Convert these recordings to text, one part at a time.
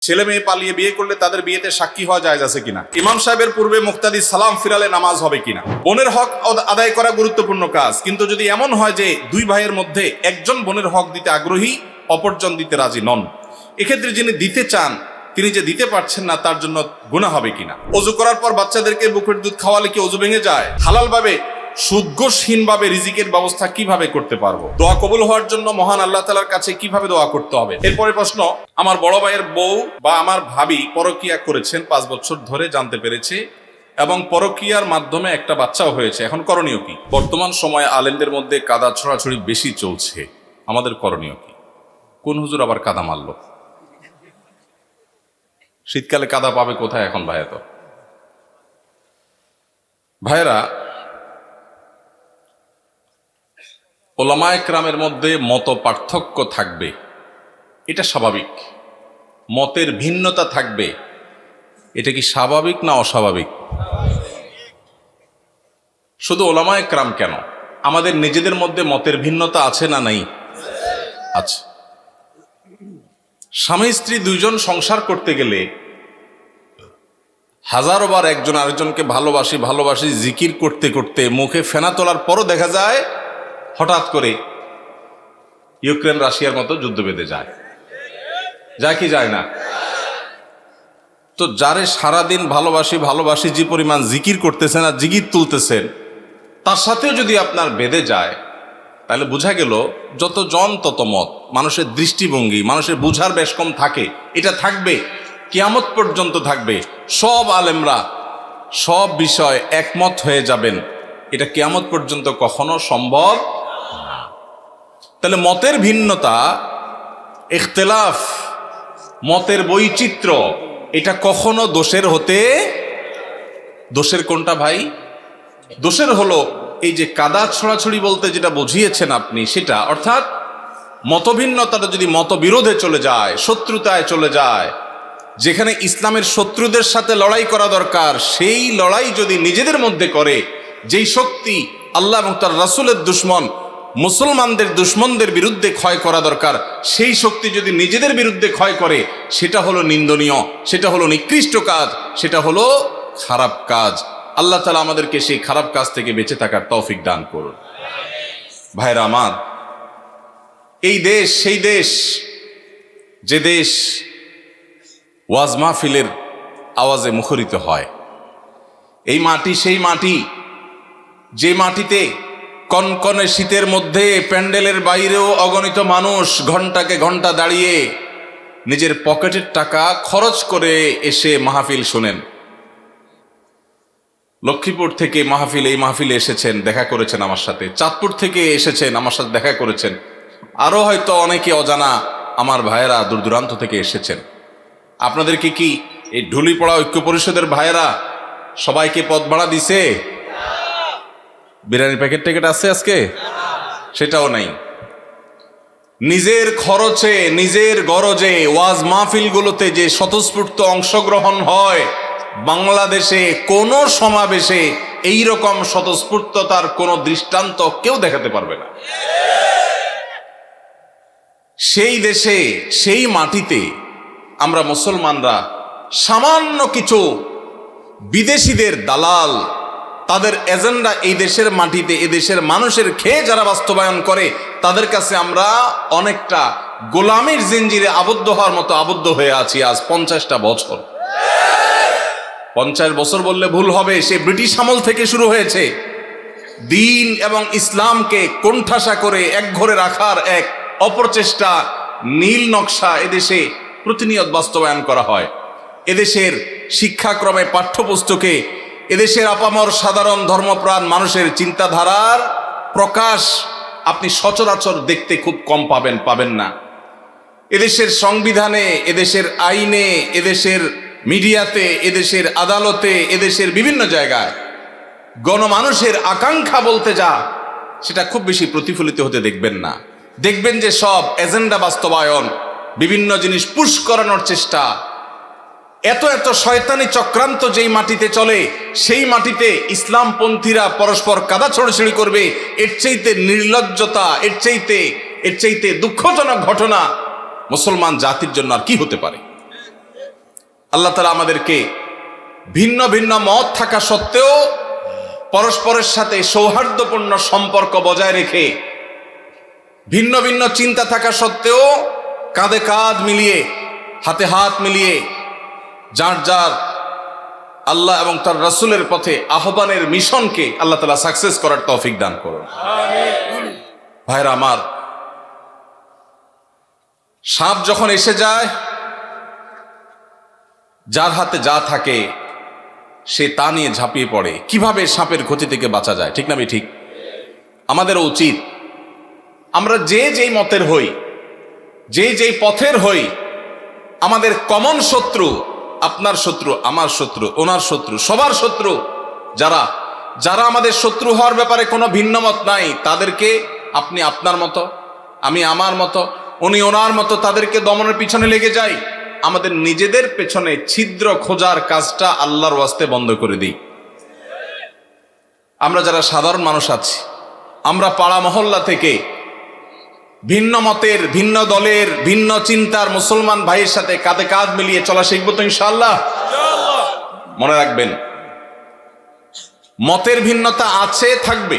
ছেলে মেয়ে পালিয়ে বিয়ে করলে তাদের বিয়েতে সাক্ষী হওয়া জায়েজ আছে কিনা? ইমাম সাহেবের পূর্বে মুক্তাদি সালাম ফিরালে নামাজ হবে কিনা? বোনের হক আদায় করা গুরুত্বপূর্ণ কাজ, কিন্তু যদি এমন হয় যে দুই ভাইয়ের মধ্যে একজন বোনের হক দিতে আগ্রহী, অপরজন দিতে রাজি নন, এক্ষেত্রে যিনি দিতে চান তিনি যে দিতে পারছেন না, তার জন্য গুনাহ হবে কিনা? ওযু করার পর বাচ্চাদেরকে বুকের দুধ খাওয়ালে কি ওযু ভেঙে যায়? হালাল ভাবে সুদঘোষহীন ভাবে রিজিকের ব্যবস্থা কিভাবে করতে পারবো? দোয়া কবুল হওয়ার জন্য মহান আল্লাহ তাআলার কাছে কিভাবে দোয়া করতে হবে? এরপরে প্রশ্ন, আমার বড় ভাইয়ের বউ বা আমার ভাবি পরকিয়া করেছেন 5 বছর ধরে, জানতে পেরেছে এবং পরকিয়ার মাধ্যমে একটা বাচ্চাও হয়েছে, এখন করণীয় কি? বর্তমান সময়ে আলেমদের মধ্যে কাদা ছড়াছড়ি বেশি চলছে, আমাদের করণীয় কি? কোন হুজুর আবার কাদা মারলো? শীতকালে কাদা পাবে কোথায় এখন ভাইয়া? তো ভাইয়েরা, ওলামায়ে কেরামের মধ্যে মত পার্থক্য থাকবে, এটা স্বাভাবিক। মতের ভিন্নতা থাকবে, এটা কি স্বাভাবিক না অস্বাভাবিক? শুধু ওলামায়ে কেরাম কেন, আমাদের নিজেদের মধ্যে মতের ভিন্নতা আছে না নাই? আছে। স্বামী স্ত্রী দুইজন সংসার করতে গেলে হাজারো বার একজন আরেকজনকে ভালোবাসি ভালোবাসি জিকির করতে করতে মুখে ফেনা তোলার পরও দেখা যায় হঠাৎ করে ইউক্রেন রাশিয়ার মতো যুদ্ধ বেঁধে যায় কি যায় না? তো যারে সারাদিন ভালোবাসি ভালোবাসি যে পরিমাণ জিকির করতেছেন আর জিকির তুলতেছেন, তার সাথেও যদি আপনার বেঁধে যায়, তাহলে বোঝা গেল যত জন তত মত। মানুষের দৃষ্টিভঙ্গি, মানুষের বুঝার বেশ কম থাকে, এটা থাকবে, কিয়ামত পর্যন্ত থাকবে। সব আলেমরা সব বিষয় একমত হয়ে যাবেন, এটা কিয়ামত পর্যন্ত কখনো সম্ভব না। তাহলে মতের ভিন্নতা, ইখতিলাফ, মতের বৈচিত্র্য, এটা কখনো দোষের হতে, দোষের কোনটা ভাই? দোষের হলো এই যে কাদা ছড়াছড়ি বলতে যেটা বুঝিয়েছেন আপনি, সেটা অর্থাৎ মতভিন্নতাটা যদি মতবিরোধে চলে যায়, শত্রুতায় চলে যায়, যেখানে ইসলামের শত্রুদের সাথে লড়াই করা দরকার, সেই লড়াই যদি নিজেদের মধ্যে করে, যেই শক্তি আল্লাহ এবং তার রাসূলের দুশমন মুসলমানদের দুশমনদের বিরুদ্ধে ক্ষয় করা দরকার, সেই শক্তি যদি নিজেদের বিরুদ্ধে ক্ষয় করে, সেটা হলো নিন্দনীয়, সেটা হলো নিকৃষ্ট কাজ, সেটা হলো খারাপ কাজ। আল্লাহ তাআলা আমাদেরকে সেই খারাপ কাজ থেকে বেঁচে থাকার তৌফিক দান করুন। ভাইরা আমার, এই দেশ সেই দেশ, যে দেশ ওয়াজ মাহফিলের আওয়াজে মুখরিত হয়। এই মাটি সেই মাটি, যে মাটিতে কনকনে শীতের মধ্যে প্যান্ডেলের বাইরেও অগণিত মানুষ ঘন্টাকে ঘন্টা দাঁড়িয়ে নিজের পকেটের টাকা খরচ করে এসে মাহফিল শোনেন। লক্ষ্মীপুর থেকে এই মাহফিলে এসেছেন, দেখা করেছেন আমার সাথে। চাঁদপুর থেকে এসেছেন, আমার সাথে দেখা করেছেন। আরো হয়তো অনেকে অজানা আমার ভাইয়েরা দূর দূরান্ত থেকে এসেছেন। আপনাদেরকে কি এই ঢুলিপড়া ঐক্য পরিষদের ভাইয়েরা সবাইকে পদ ভাড়া দিছে? বিরিয়ানির প্যাকেট ট্যাকেট আছে আজকে? সেটাও নাই। নিজের খরচে, নিজের গরজে ওয়াজ মাহফিলগুলোতে যে স্বতঃস্ফূর্ত অংশগ্রহণ হয়, বাংলাদেশে কোনো সমাবেশে এইরকম স্বতঃস্ফূর্ততার কোনো দৃষ্টান্ত কেউ দেখাতে পারবে না। সেই দেশে, সেই মাটিতে আমরা মুসলমানরা সামান্য কিছু বিদেশিদের দালাল, তাদের এজেন্ডা এই দেশের মাটিতে, এদেশের মানুষের খেয়ে যারা বাস্তবায়ন করে, তাদের কাছে আমরা অনেকটা গোলামির জিঞ্জিরে আবদ্ধ হওয়ার মতো আবদ্ধ হয়ে আছি আজ 50টা বছর। 50 বছর বললে ভুল হবে, সে ব্রিটিশ আমল থেকে শুরু হয়েছে। দ্বীন এবং ইসলামকে কোণঠাসা করে একঘরে রাখার এক অপরচেষ্টা, নীল নকশা এদেশে প্রতিনিয়ত বাস্তবায়ন করা হয়। এদেশের শিক্ষাক্রমে, পাঠ্যপুস্তকে এদেশের আপামর সাধারণ ধর্মপ্রাণ মানুষের চিন্তাধারার প্রকাশ আপনি সচরাচর দেখতে খুব কম পাবেন না। এদেশের সংবিধানে, এদেশের আইনে, এদেশের মিডিয়াতে, এদেশের আদালতে, এদেশের বিভিন্ন জায়গায় গণমানুষের আকাঙ্ক্ষা বলতে যা, সেটা খুব বেশি প্রতিফলিত হতে দেখবেন না। দেখবেন যে সব এজেন্ডা বাস্তবায়ন, বিভিন্ন জিনিস পুশ করানোর চেষ্টা, এত এত শয়তানি চক্রান্ত যেই মাটিতে চলে, সেই মাটিতে ইসলামপন্থীরা পরস্পর কাদা ছড়াছড়ি করবে, এর চাইতে নির্লজ্জতা, এর চাইতে দুঃখজনক ঘটনা মুসলমান জাতির জন্য আর কি হতে পারে? আল্লাহ তাআলা আমাদেরকে ভিন্ন ভিন্ন মত থাকা সত্ত্বেও পরস্পরের সাথে সৌহার্দ্যপূর্ণ সম্পর্ক বজায় রেখে, ভিন্ন ভিন্ন চিন্তা থাকা সত্ত্বেও কাঁধে কাঁধ মিলিয়ে, হাতে হাত মিলিয়ে যার যার আল্লাহ এবং তার রাসূলের পথে আহ্বানের মিশনকে আল্লাহ তাআলা সাকসেস করার তৌফিক দান করুন। ভাইরা আমার, সাপ যখন এসে যায়, যার হাতে যা থাকে সে তা নিয়ে ঝাঁপিয়ে পড়ে। কিভাবে সাপের ক্ষতি থেকে বাঁচা যায়, ঠিক না ঠিক? আমাদের উচিত আমরা যে যেই মতের হই, যে যেই পথের হই, আমাদের কমন শত্রু, আপনার শত্রু, আমার শত্রু, ওনার শত্রু, সবার শত্রু যারা যারা আমাদের শত্রু হওয়ার ব্যাপারে কোনো ভিন্ন মত নাই, তাদেরকে আপনি আপনার মতো, আমি আমার মতো, উনি ওনার মতো, তাদেরকে দমনের পিছনে লেগে যাই। আমাদের নিজেদের পেছনে ছিদ্র খোঁজার কাজটা আল্লাহর ওয়াস্তে বন্ধ করে দিই। আমরা যারা সাধারণ মানুষ আছি, আমরা পাড়া মহল্লা থেকে ভিন্ন মতের, ভিন্ন দলের, ভিন্ন চিন্তার মুসলমান ভাইয়ের সাথে কাঁধে কাঁধ মিলিয়ে চলা শিখবো তো ইনশাআল্লাহ। মনে রাখবেন, মতের ভিন্নতা আছে, থাকবে।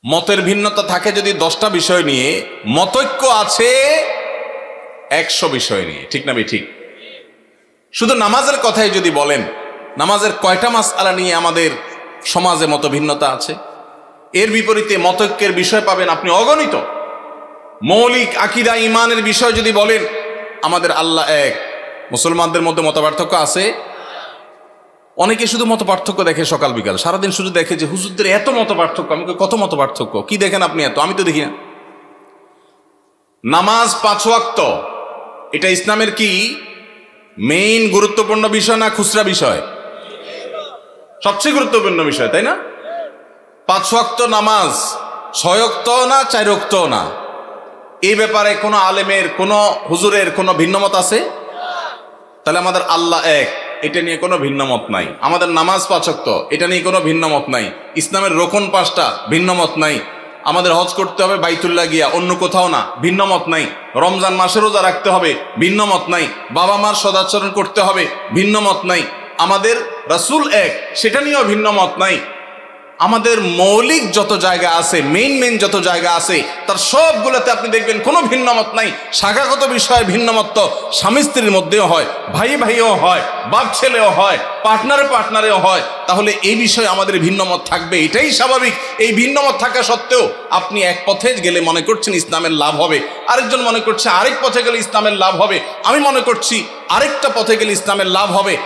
মতের ভিন্নতা থাকে যদি 10টা বিষয় নিয়ে, মতৈক্য আছে 100 বিষয় নিয়ে, ঠিক না ঠিক? শুধু নামাজের কথাই যদি বলেন, নামাজের কয়টা মাসআলা নিয়ে আমাদের সমাজে মত ভিন্নতা আছে? এর বিপরীতে মতৈক্যের বিষয় পাবেন আপনি অগণিত। মৌলিক আকীদা ঈমানের বিষয় যদি বলেন, আমাদের আল্লাহ এক। মুসলমানদের মধ্যে মত পার্থক্য আছে। অনেকে শুধু মত পার্থক্য দেখে সকাল বিকাল, সারাদিন শুধু দেখে যে হুজুরদের এত মত পার্থক্য। আমি কত মত পার্থক্য? কি দেখেন আপনি এত? আমি তো দেখি না। নামাজ 5 ওয়াক্ত, এটা ইসলামের কি মেইন গুরুত্বপূর্ণ বিষয় না খুচরা বিষয়? সবচেয়ে গুরুত্বপূর্ণ বিষয়, তাই না? 5 ওয়াক্ত নামাজ 6 ওয়াক্ত না 4 ওয়াক্ত না, এই ব্যাপারে কোনো আলেমের, কোনো হুজুরের কোনো ভিন্নমত আছে? তাহলে আমাদের আল্লাহ এক, এটা নিয়ে কোনো ভিন্নমত নাই। আমাদের নামাজ 5 ওয়াক্ত, এটা নিয়ে কোনো ভিন্নমত নাই। ইসলামের রোকন 5টা, ভিন্নমত নাই। আমাদের হজ করতে হবে বাইতুল্লাহ গিয়া, অন্য কোথাও না, ভিন্নমত নাই। রমজান মাসে রোজা রাখতে হবে, ভিন্নমত নাই। বাবা মার সদাচরণ করতে হবে, ভিন্নমত নাই। আমাদের রাসূল এক, সেটা নিয়েও ভিন্নমত নাই। আমাদের মৌলিক যত জায়গা আছে, মেইন যত জায়গা আছে, তার সবগুলোতে আপনি দেখবেন কোনো ভিন্নমত নাই। শাখাগত বিষয়ে ভিন্নমত তো স্বামী স্ত্রীর মধ্যেও হয়, ভাই ভাইও হয়, বাপ ছেলেও হয়, পার্টনারেও হয়। তাহলে এই বিষয়ে আমাদের ভিন্নমত থাকবে, এটাই স্বাভাবিক। এই ভিন্নমত থাকা সত্ত্বেও আপনি এক পথে গেলে মনে করছেন ইসলামের লাভ হবে, আরেকজন মনে করছে আরেক পথে গেলে ইসলামের লাভ হবে, আমি মনে করছি আরেকটা পথে গেলে ইসলামের লাভ হবে।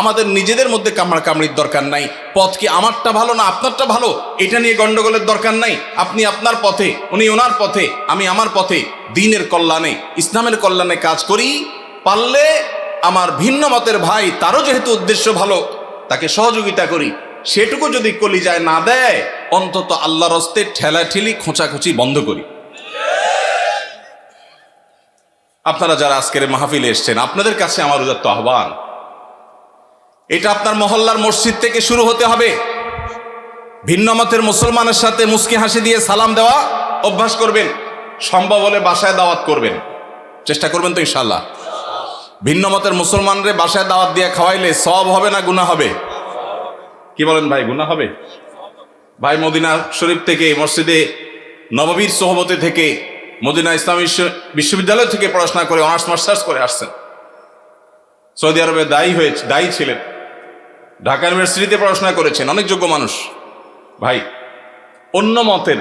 আমাদের নিজেদের মধ্যে কামড়াকামড়ির দরকার নাই। পথ কি আমারটা ভালো না আপনারটা ভালো, এটা নিয়ে গন্ডগোলের দরকার নাই। আপনি আপনার পথে, উনি ওনার পথে, আমি আমার পথে, দ্বীনের কল্যাণে, ইসলামের কল্যাণে কাজ করি। পারলে আমার ভিন্ন মতের ভাই, তারও যেহেতু উদ্দেশ্য ভালো, তাকে সহযোগিতা করি। সেটুকু যদি কলিজায় না দেয়, অন্তত আল্লাহর হস্তে ঠেলাঠেলি, খোঁচাখুচি বন্ধ করি। আপনারা যারা আজকের মাহফিলে এসছেন, আপনাদের কাছে আমার উদাত্ত আহ্বান, এটা আপনার মহল্লার মসজিদ থেকে শুরু হতে হবে। ভিন্ন মতের মুসলমানের সাথে মুস্কি হাসি দিয়ে সালাম দেওয়া অভ্যাস করবেন। সম্ভব হলে বাসায় দাওয়াত করবেন, চেষ্টা করবেন তো ইনশাআল্লাহ। ভিন্ন মতের মুসলমানরে বাসায় দাওয়াত দিয়ে খাওয়াইলে সওয়াব হবে না গুনাহ হবে? কি বলেন ভাই, গুনাহ হবে? ভাই মদিনা শরীফ থেকে, মসজিদে নববীর সোহবতে থেকে, মদিনা ইসলামী বিশ্ববিদ্যালয় থেকে পড়াশোনা করে অনার্স মাস্টার্স করে আসছেন। সৌদি আরবে দায়ী ছিলেন, ঢাকা ইউনিভার্সিটিতে পড়াশোনা করেছেন, অনেক যোগ্য মানুষ। ভাই, অন্য মতের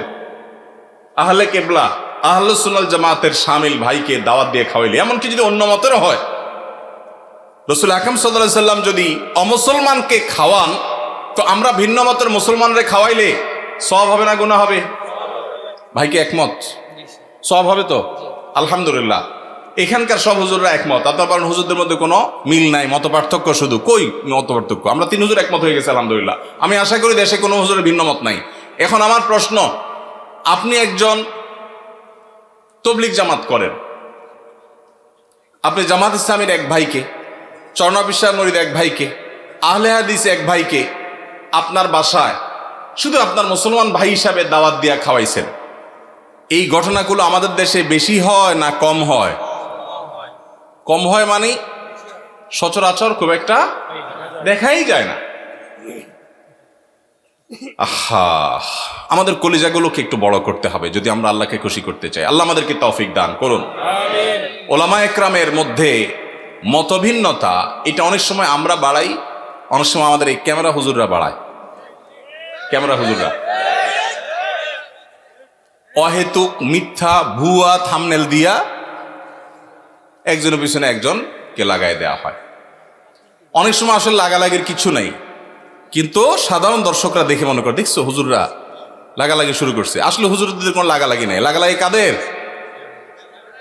আহলে কেবলা, আহলে সুন্নাত জামাতের শামিল ভাইকে দাওয়াত দিয়ে খাওয়াইলে, এমনকি যদি অন্য মতের হয়, রাসূল আকরাম সাল্লাল্লাহু আলাইহি সাল্লাম যদি অমুসলমানকে খাওয়ান, তো আমরা ভিন্ন মতের মুসলমানরে খাওয়াইলে সওয়াব হবে না গুনাহ হবে? ভাইকে একমত? সওয়াব হবে তো? আলহামদুলিল্লাহ। এখানকার সব হুজুররা একমত। আপনার কারণ হুজুরদের মধ্যে কোনো মিল নাই, মত পার্থক্য শুধু। কই মত পার্থক্য? আমরা 3 হুজুর একমত হয়ে গেছে আলহামদুলিল্লাহ। আমি আশা করি দেশে কোনো হুজুরের ভিন্ন মত নাই। এখন আমার প্রশ্ন, আপনি একজন তবলিগ জামাত করেন, আপনি জামাত ইসলামের এক ভাইকে, চরনা বিশ্বাস মরিদ এক ভাইকে, আহলে হাদিস এক ভাইকে আপনার বাসায় শুধু আপনার মুসলমান ভাই হিসাবে দাওয়াত দিয়া খাওয়াইছেন। এই ঘটনাগুলো আমাদের দেশে বেশি হয় না কম হয়? কম হয় মানে সচরাচর খুব একটা দেখাই যায় না। আহা, আমাদের কলিজাগুলোকে একটু বড় করতে হবে যদি আমরা আল্লাহকে খুশি করতে চাই। আল্লাহ আমাদেরকে তৌফিক দান করুন। ওলামা একরামের মধ্যে মতভিন্নতা এটা অনেক সময় আমরা বাড়াই, অনেক সময় আমাদের এই ক্যামেরা হুজুররা বাড়ায়। ক্যামেরা হুজুররা অহেতুক মিথ্যা ভুয়া থাম্বনেল দিয়া একজনের পিছনে একজনকে লাগাই দেওয়া হয়। অনেক সময় আসলে লাগালাগির কিছু নাই, কিন্তু সাধারণ দর্শকরা দেখে মনে করে দেখছো হুজুররা লাগালাগি শুরু করছে। আসলে হুজুরদের কোনো লাগালাগি নাই, লাগালাগি কাদের?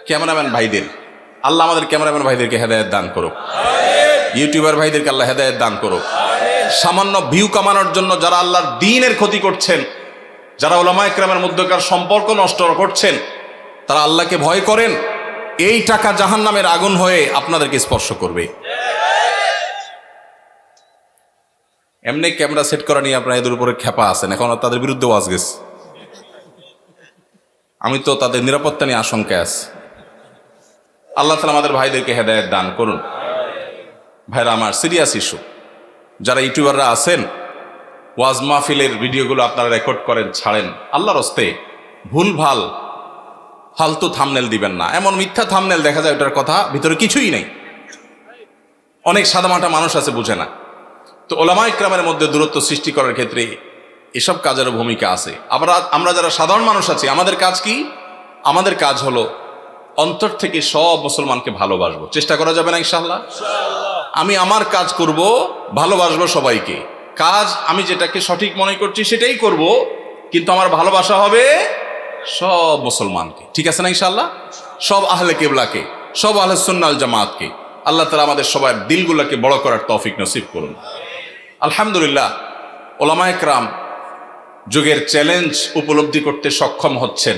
ক্যামেরাম্যান ভাইদের। আল্লাহ আমাদের ক্যামেরাম্যান ভাইদেরকে হেদায়েত দান করুক, ইউটিউবার ভাইদেরকে আল্লাহ হেদায়েত দান করুক। সামান্য ভিউ কামানোর জন্য যারা আল্লাহর দ্বীনের ক্ষতি করছেন, যারা উলামা ইকরামের মধ্যকার সম্পর্ক নষ্ট করছেন, তারা আল্লাহকে ভয় করেন। এই টাকা জাহান্নামের আগুন হয়ে আপনাদেরকে স্পর্শ করবে। এমনি ক্যামেরা সেট করা নিয়ে আপনারা এদের উপরে খেপা আছেন, এখন তাদের বিরুদ্ধে ওয়াজ গেছে। আমি তো তাদের নিরাপত্তা নিয়ে আশঙ্কায় আছি। আল্লাহ তাআলা আমাদের ভাইদেরকে হেদায়েত দান করুন। ভাইরা আমার, সিরিয়াস ইস্যু। যারা ইউটিউবাররা আছেন, ওয়াজ মাহফিলের ভিডিওগুলো আপনারা রেকর্ড করেন, ছাড়েন, আল্লাহর হস্তে ভুলভাল ফালতু থাম্বনেল দিবেন না। এমন মিথ্যা থাম্বনেল দেখা যায় ওটার কথা ভিতরে কিছুই নেই। অনেক সাদামাটা মানুষ আছে, বুঝে না। তো ওলামা ইকরামের মধ্যে দূরত্ব সৃষ্টি করার ক্ষেত্রে এসব কাজেরও ভূমিকা আছে। আমরা যারা সাধারণ মানুষ আছি, আমাদের কাজ কি? আমাদের কাজ হলো অন্তর থেকে সব মুসলমানকে ভালোবাসবো। চেষ্টা করা যাবে না ইনশাআল্লাহ? আমি আমার কাজ করব, ভালোবাসবো সবাইকে। কাজ আমি যেটাকে সঠিক মনে করছি সেটাই করব, কিন্তু আমার ভালোবাসা হবে সব মুসলমানকে। ঠিক আছে না ইনশাআল্লাহ? সব আহলে কিবলাকে, সব আহলে সুন্নাহ ওয়াল জামাতকে। আল্লাহ তাআলা আমাদের সবার দিলগুলোকে বড় করার তৌফিক নসিব করুন। আলহামদুলিল্লাহ, ওলামা ইকরাম যুগের চ্যালেঞ্জ উপলব্ধি করতে সক্ষম হচ্ছেন।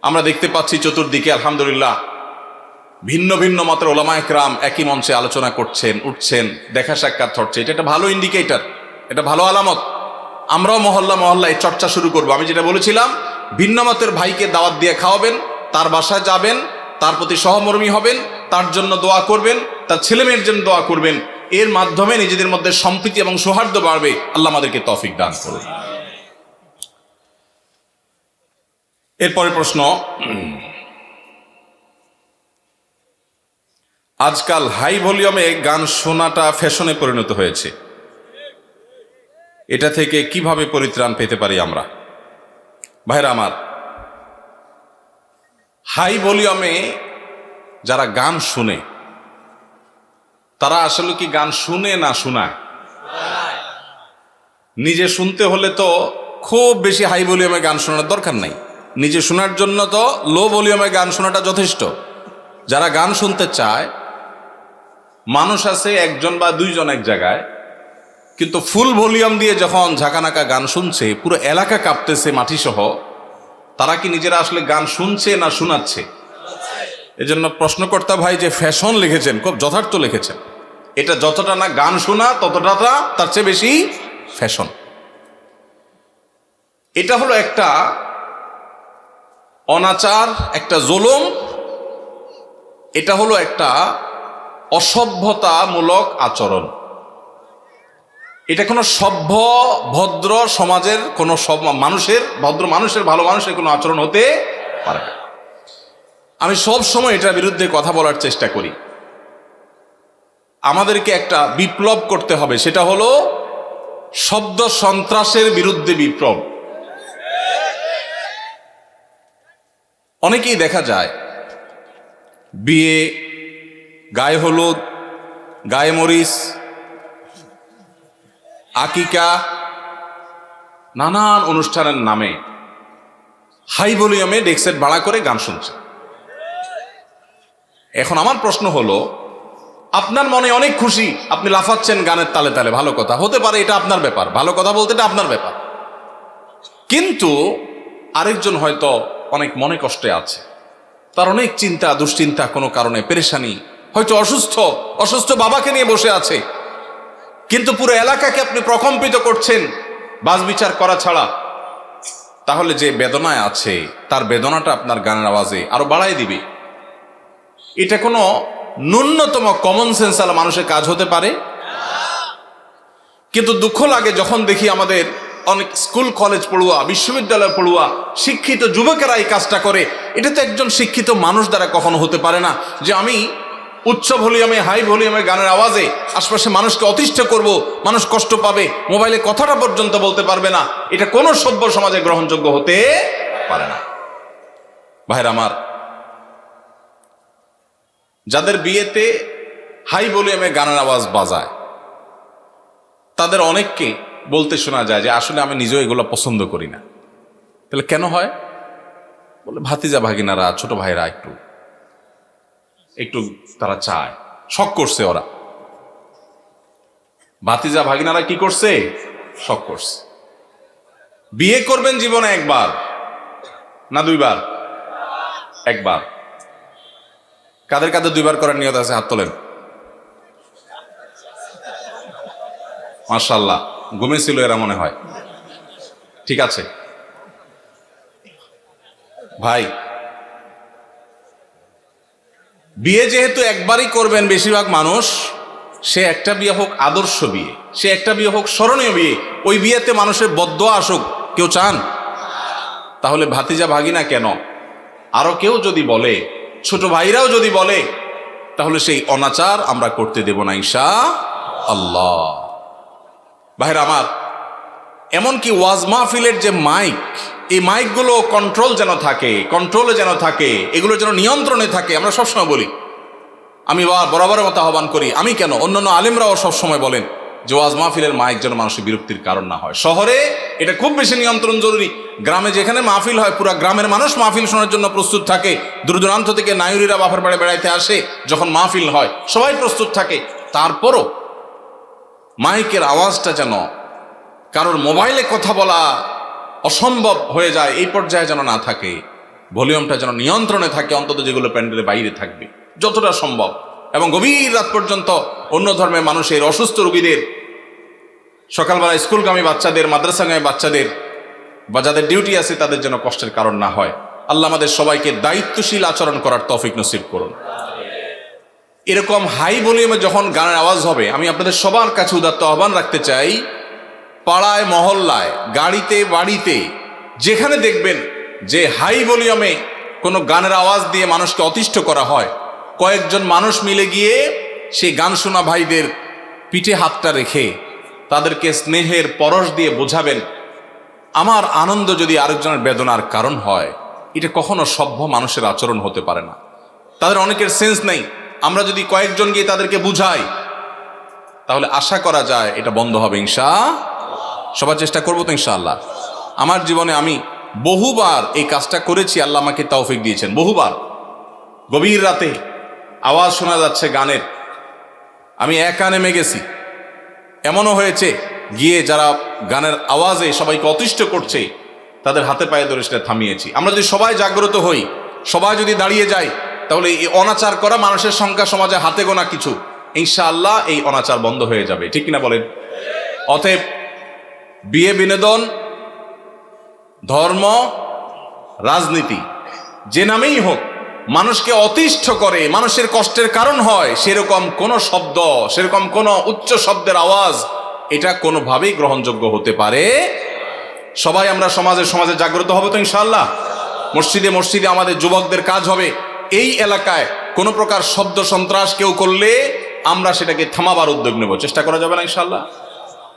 আমরা দেখতে পাচ্ছি চতুর্দিকে আলহামদুলিল্লাহ ভিন্ন ভিন্ন মতের ওলামা ইকরাম একই মঞ্চে আলোচনা করছেন, উঠছেন, দেখা সাক্ষাৎ হচ্ছে। এটা একটা ভালো ইন্ডিকেটর, এটা ভালো আলামত। আমরাও মহল্লা মহল্লায় চর্চা শুরু করব। আমি যেটা বলেছিলাম, ভিন্ন মতের ভাইকে দাওয়াত দিয়ে খাওয়াবেন, তার বাসায় যাবেন, তার প্রতি সহমর্মী হবেন, তার জন্য দোয়া করবেন, তার ছেলেমেয়ের জন্য দোয়া করবেন। এর মাধ্যমে নিজেদের মধ্যে সম্প্রীতি এবং সৌহার্দ্য বাড়বে। আল্লাহ আমাদেরকে তৌফিক দান করুন। এরপরের প্রশ্ন, আজকাল হাই ভলিউমে গান শোনাটা ফ্যাশনে পরিণত হয়েছে, এটা থেকে কিভাবে পরিত্রাণ পেতে পারি আমরা? ভাইরা আমার, হাই ভলিউমে যারা গান শুনে, তারা আসলে কি গান শুনে না শোনায়? নিজে শুনতে হলে তো খুব বেশি হাই ভলিউমে গান শোনার দরকার নাই। নিজে শোনার জন্য তো লো ভলিউমে গান শোনাটা যথেষ্ট। যারা গান শুনতে চায়, মানুষ আছে একজন বা দুইজন এক জায়গায়, কিন্তু ফুল ভলিউম দিয়ে যখন ঝাঁকানাকা গান শুনছে, পুরো এলাকা কাঁপতেছে মাটি সহ, তারা কি নিজেরা আসলে গান শুনছে না শোনাচ্ছে? এজন্য প্রশ্নকর্তা ভাই যে ফ্যাশন লিখেছেন, খুব যথার্থ লিখেছেন। এটা যতটা না গান শোনা, ততটা তার চেয়ে বেশি ফ্যাশন। এটা হলো একটা অনাচার, একটা জুলুম, এটা হলো একটা অসভ্যতামূলক আচরণ। এটা কোনো সভ্য ভদ্র সমাজের কোনো মানুষের, ভদ্র মানুষের, ভালো মানুষের কোনো আচরণ হতে পারে না। আমি সব সময় এটার বিরুদ্ধে কথা বলার চেষ্টা করি। আমাদেরকে একটা বিপ্লব করতে হবে, সেটা হলো শব্দ সন্ত্রাসের বিরুদ্ধে বিপ্লব। অনেকেই দেখা যায় বিয়ে, গায়ে হলুদ, গায়ে মরিচ, আকিকা, নানান অনুষ্ঠানের নামে হাই ভলিউমে ডেকসেট ভাড়া করে গান শুনছে। এখন আমার প্রশ্ন হলো, আপনার মনে অনেক খুশি, আপনি লাফাচ্ছেন গানের তালে তালে, ভালো কথা, হতে পারে, এটা আপনার ব্যাপার, ভালো কথা বলতে এটা আপনার ব্যাপার। কিন্তু আরেকজন হয়তো অনেক মনে কষ্টে আছে, তার অনেক চিন্তা দুশ্চিন্তা, কোনো কারণে পেরেশানি, হয়তো অসুস্থ বাবাকে নিয়ে বসে আছে, কিন্তু পুরো এলাকাকে আপনি প্রকম্পিত করছেন বাজ বিচার করা ছাড়া। তাহলে যে বেদনায় আছে, তার বেদনাটা আপনার গানের আওয়াজে আরো বাড়াই দিবে। এটা কোনো ন্যূনতম কমন সেন্স আলা মানুষের কাজ হতে পারে? কিন্তু দুঃখ লাগে যখন দেখি আমাদের অনেক স্কুল কলেজ পড়ুয়া, বিশ্ববিদ্যালয় পড়ুয়া, শিক্ষিত যুবকেরা এই কাজটা করে। এটা তো একজন শিক্ষিত মানুষ দ্বারা কখনো হতে পারে না, যে আমি উচ্চ ভলিউমে, হাই ভলিউমে গানের আওয়াজে আশপাশে মানুষকে অতিষ্ঠ করব, মানুষ কষ্ট পাবে, মোবাইলে কথাটা পর্যন্ত বলতে পারবে না। এটা কোনো সভ্য সমাজে গ্রহণযোগ্য হতে পারে না। ভাইরা আমার, যাদের বিয়েতে হাই ভলিউমে গানের আওয়াজ বাজায় তাদের অনেককে বলতে শোনা যায় যে আসলে আমি নিজেও এগুলো পছন্দ করি না। তাহলে কেন হয়? বলে ভাতিজা ভাগিনারা, ছোট ভাইরা একটু একটু তারা চায়, শখ করছে ওরা। ভাতিজা ভাগিনারা কি করছে? শখ করছে। বিয়ে করবেন জীবনে একবার না দুইবার? একবার। কাদের কাদের দুইবার করার নিয়ত আছে? হাত তোলেন। মাশাআল্লাহ, ঘুমেছিল এরা মনে হয়। ঠিক আছে ভাই, বিয়ে যেহেতু একবারই করবেন বেশিরভাগ মানুষ, সে একটা বিয়ে হোক আদর্শ বিয়ে, সে একটা বিয়ে হোক স্মরণীয় বিয়ে, ওই বিয়েতে মানুষের বদদোয়া আসুক, কেউ চান? তাহলে ভাতিজা ভাগিনা কেন, আরো কেউ যদি বলে, ছোট ভাইরাও যদি বলে, তাহলে সেই অনাচার আমরা করতে দেব না ইনশাআল্লাহ। ভাইরা আমার, এমনকি ওয়াজ মাহফিলের যে মাইক, এই মাইকগুলো কন্ট্রোল যেন থাকে, কন্ট্রোলে যেন থাকে, এগুলো যেন নিয়ন্ত্রণে থাকে। আমরা সবসময় বলি, আমি বরাবরের মতো আহ্বান করি, আমি কেন, অন্যান্য আলেমরাও সবসময় বলেন যে ওয়াজ মাহফিলের মাইক যেন মানুষের বিরক্তির কারণ না হয়। শহরে এটা খুব বেশি নিয়ন্ত্রণ জরুরি। গ্রামে যেখানে মাহফিল হয়, পুরা গ্রামের মানুষ মাহফিল শোনার জন্য প্রস্তুত থাকে। দূর দূরান্ত থেকে নায়ুরিরা বাপের বাড়ি বেড়াইতে আসে, যখন মাহফিল হয় সবাই প্রস্তুত থাকে। তারপরও মাইকের আওয়াজটা যেন কারোর মোবাইলে কথা বলা অসম্ভব হয়ে যায়, এই পর্যায়ে যেন না থাকে। ভলিউমটা যেন নিয়ন্ত্রণে থাকে, অন্তত যেগুলো প্যান্ডেলের বাইরে থাকবে যতটা সম্ভব। এবং গভীর রাত পর্যন্ত অন্য ধর্মের মানুষের, অসুস্থ রোগীদের, সকালবেলা স্কুলগামী বাচ্চাদের, মাদ্রাসাগামী বাচ্চাদের বা যাদের ডিউটি আছে তাদের যেন কষ্টের কারণ না হয়। আল্লাহ আমাদের সবাইকে দায়িত্বশীল আচরণ করার তৌফিক নসিব করুন। এরকম হাই ভলিউমে যখন গানের আওয়াজ হবে, আমি আপনাদের সবার কাছে উদাত্ত আহ্বান রাখতে চাই, পাড়ায় মহল্লায়, গাড়িতে, বাড়িতে, যেখানে দেখবেন যে হাই ভলিউমে কোনো গানের আওয়াজ দিয়ে মানুষকে অতিষ্ঠ করা হয়, কয়েকজন মানুষ মিলে গিয়ে সেই গান শোনা ভাইদের পিঠে হাতটা রেখে তাদেরকে স্নেহের পরশ দিয়ে বোঝাবেন, আমার আনন্দ যদি আরেকজনের বেদনার কারণ হয়, এটা কখনো সভ্য মানুষের আচরণ হতে পারে না। তাদের অনেকের সেন্স নেই। আমরা যদি কয়েকজন গিয়ে তাদেরকে বুঝাই, তাহলে আশা করা যায় এটা বন্ধ হবে ইনশাআল্লাহ। সবার চেষ্টা করবো তো ইনশাআল্লাহ। আমার জীবনে আমি বহুবার এই কাজটা করেছি, আল্লাহ আমাকে তৌফিক দিয়েছেন। বহুবার গভীর রাতে আওয়াজ শোনা যাচ্ছে গানের, আমি একা নেমে গেছি। এমনও হয়েছে গিয়ে যারা গানের আওয়াজে সবাইকে অতিষ্ঠ করছে তাদের হাতে পায়ে ধরে সেটা থামিয়েছি। আমরা যদি সবাই জাগ্রত হই, সবাই যদি দাঁড়িয়ে যাই, তাহলে এই অনাচার করা মানুষের সংখ্যা সমাজে হাতে গোনা কিছু, ইনশাআল্লাহ এই অনাচার বন্ধ হয়ে যাবে। ঠিক কিনা বলেন? অতএব বিয়ে, বিনোদন, ধর্ম, রাজনীতি, যে নামেই হোক, মানুষকে অতিষ্ঠ করে, মানুষের কষ্টের কারণ হয়, সেরকম কোন শব্দ, সেরকম কোন উচ্চ শব্দের আওয়াজ, এটা কোনোভাবেই গ্রহণযোগ্য হতে পারে। সবাই আমরা সমাজে জাগ্রত হবে তো ইনশাআল্লাহ। মসজিদে মসজিদে আমাদের যুবকদের কাজ হবে, এই এলাকায় কোনো প্রকার শব্দ সন্ত্রাস কেউ করলে আমরা সেটাকে থামাবার উদ্যোগ নেব। চেষ্টা করা যাবে না ইনশাআল্লাহ?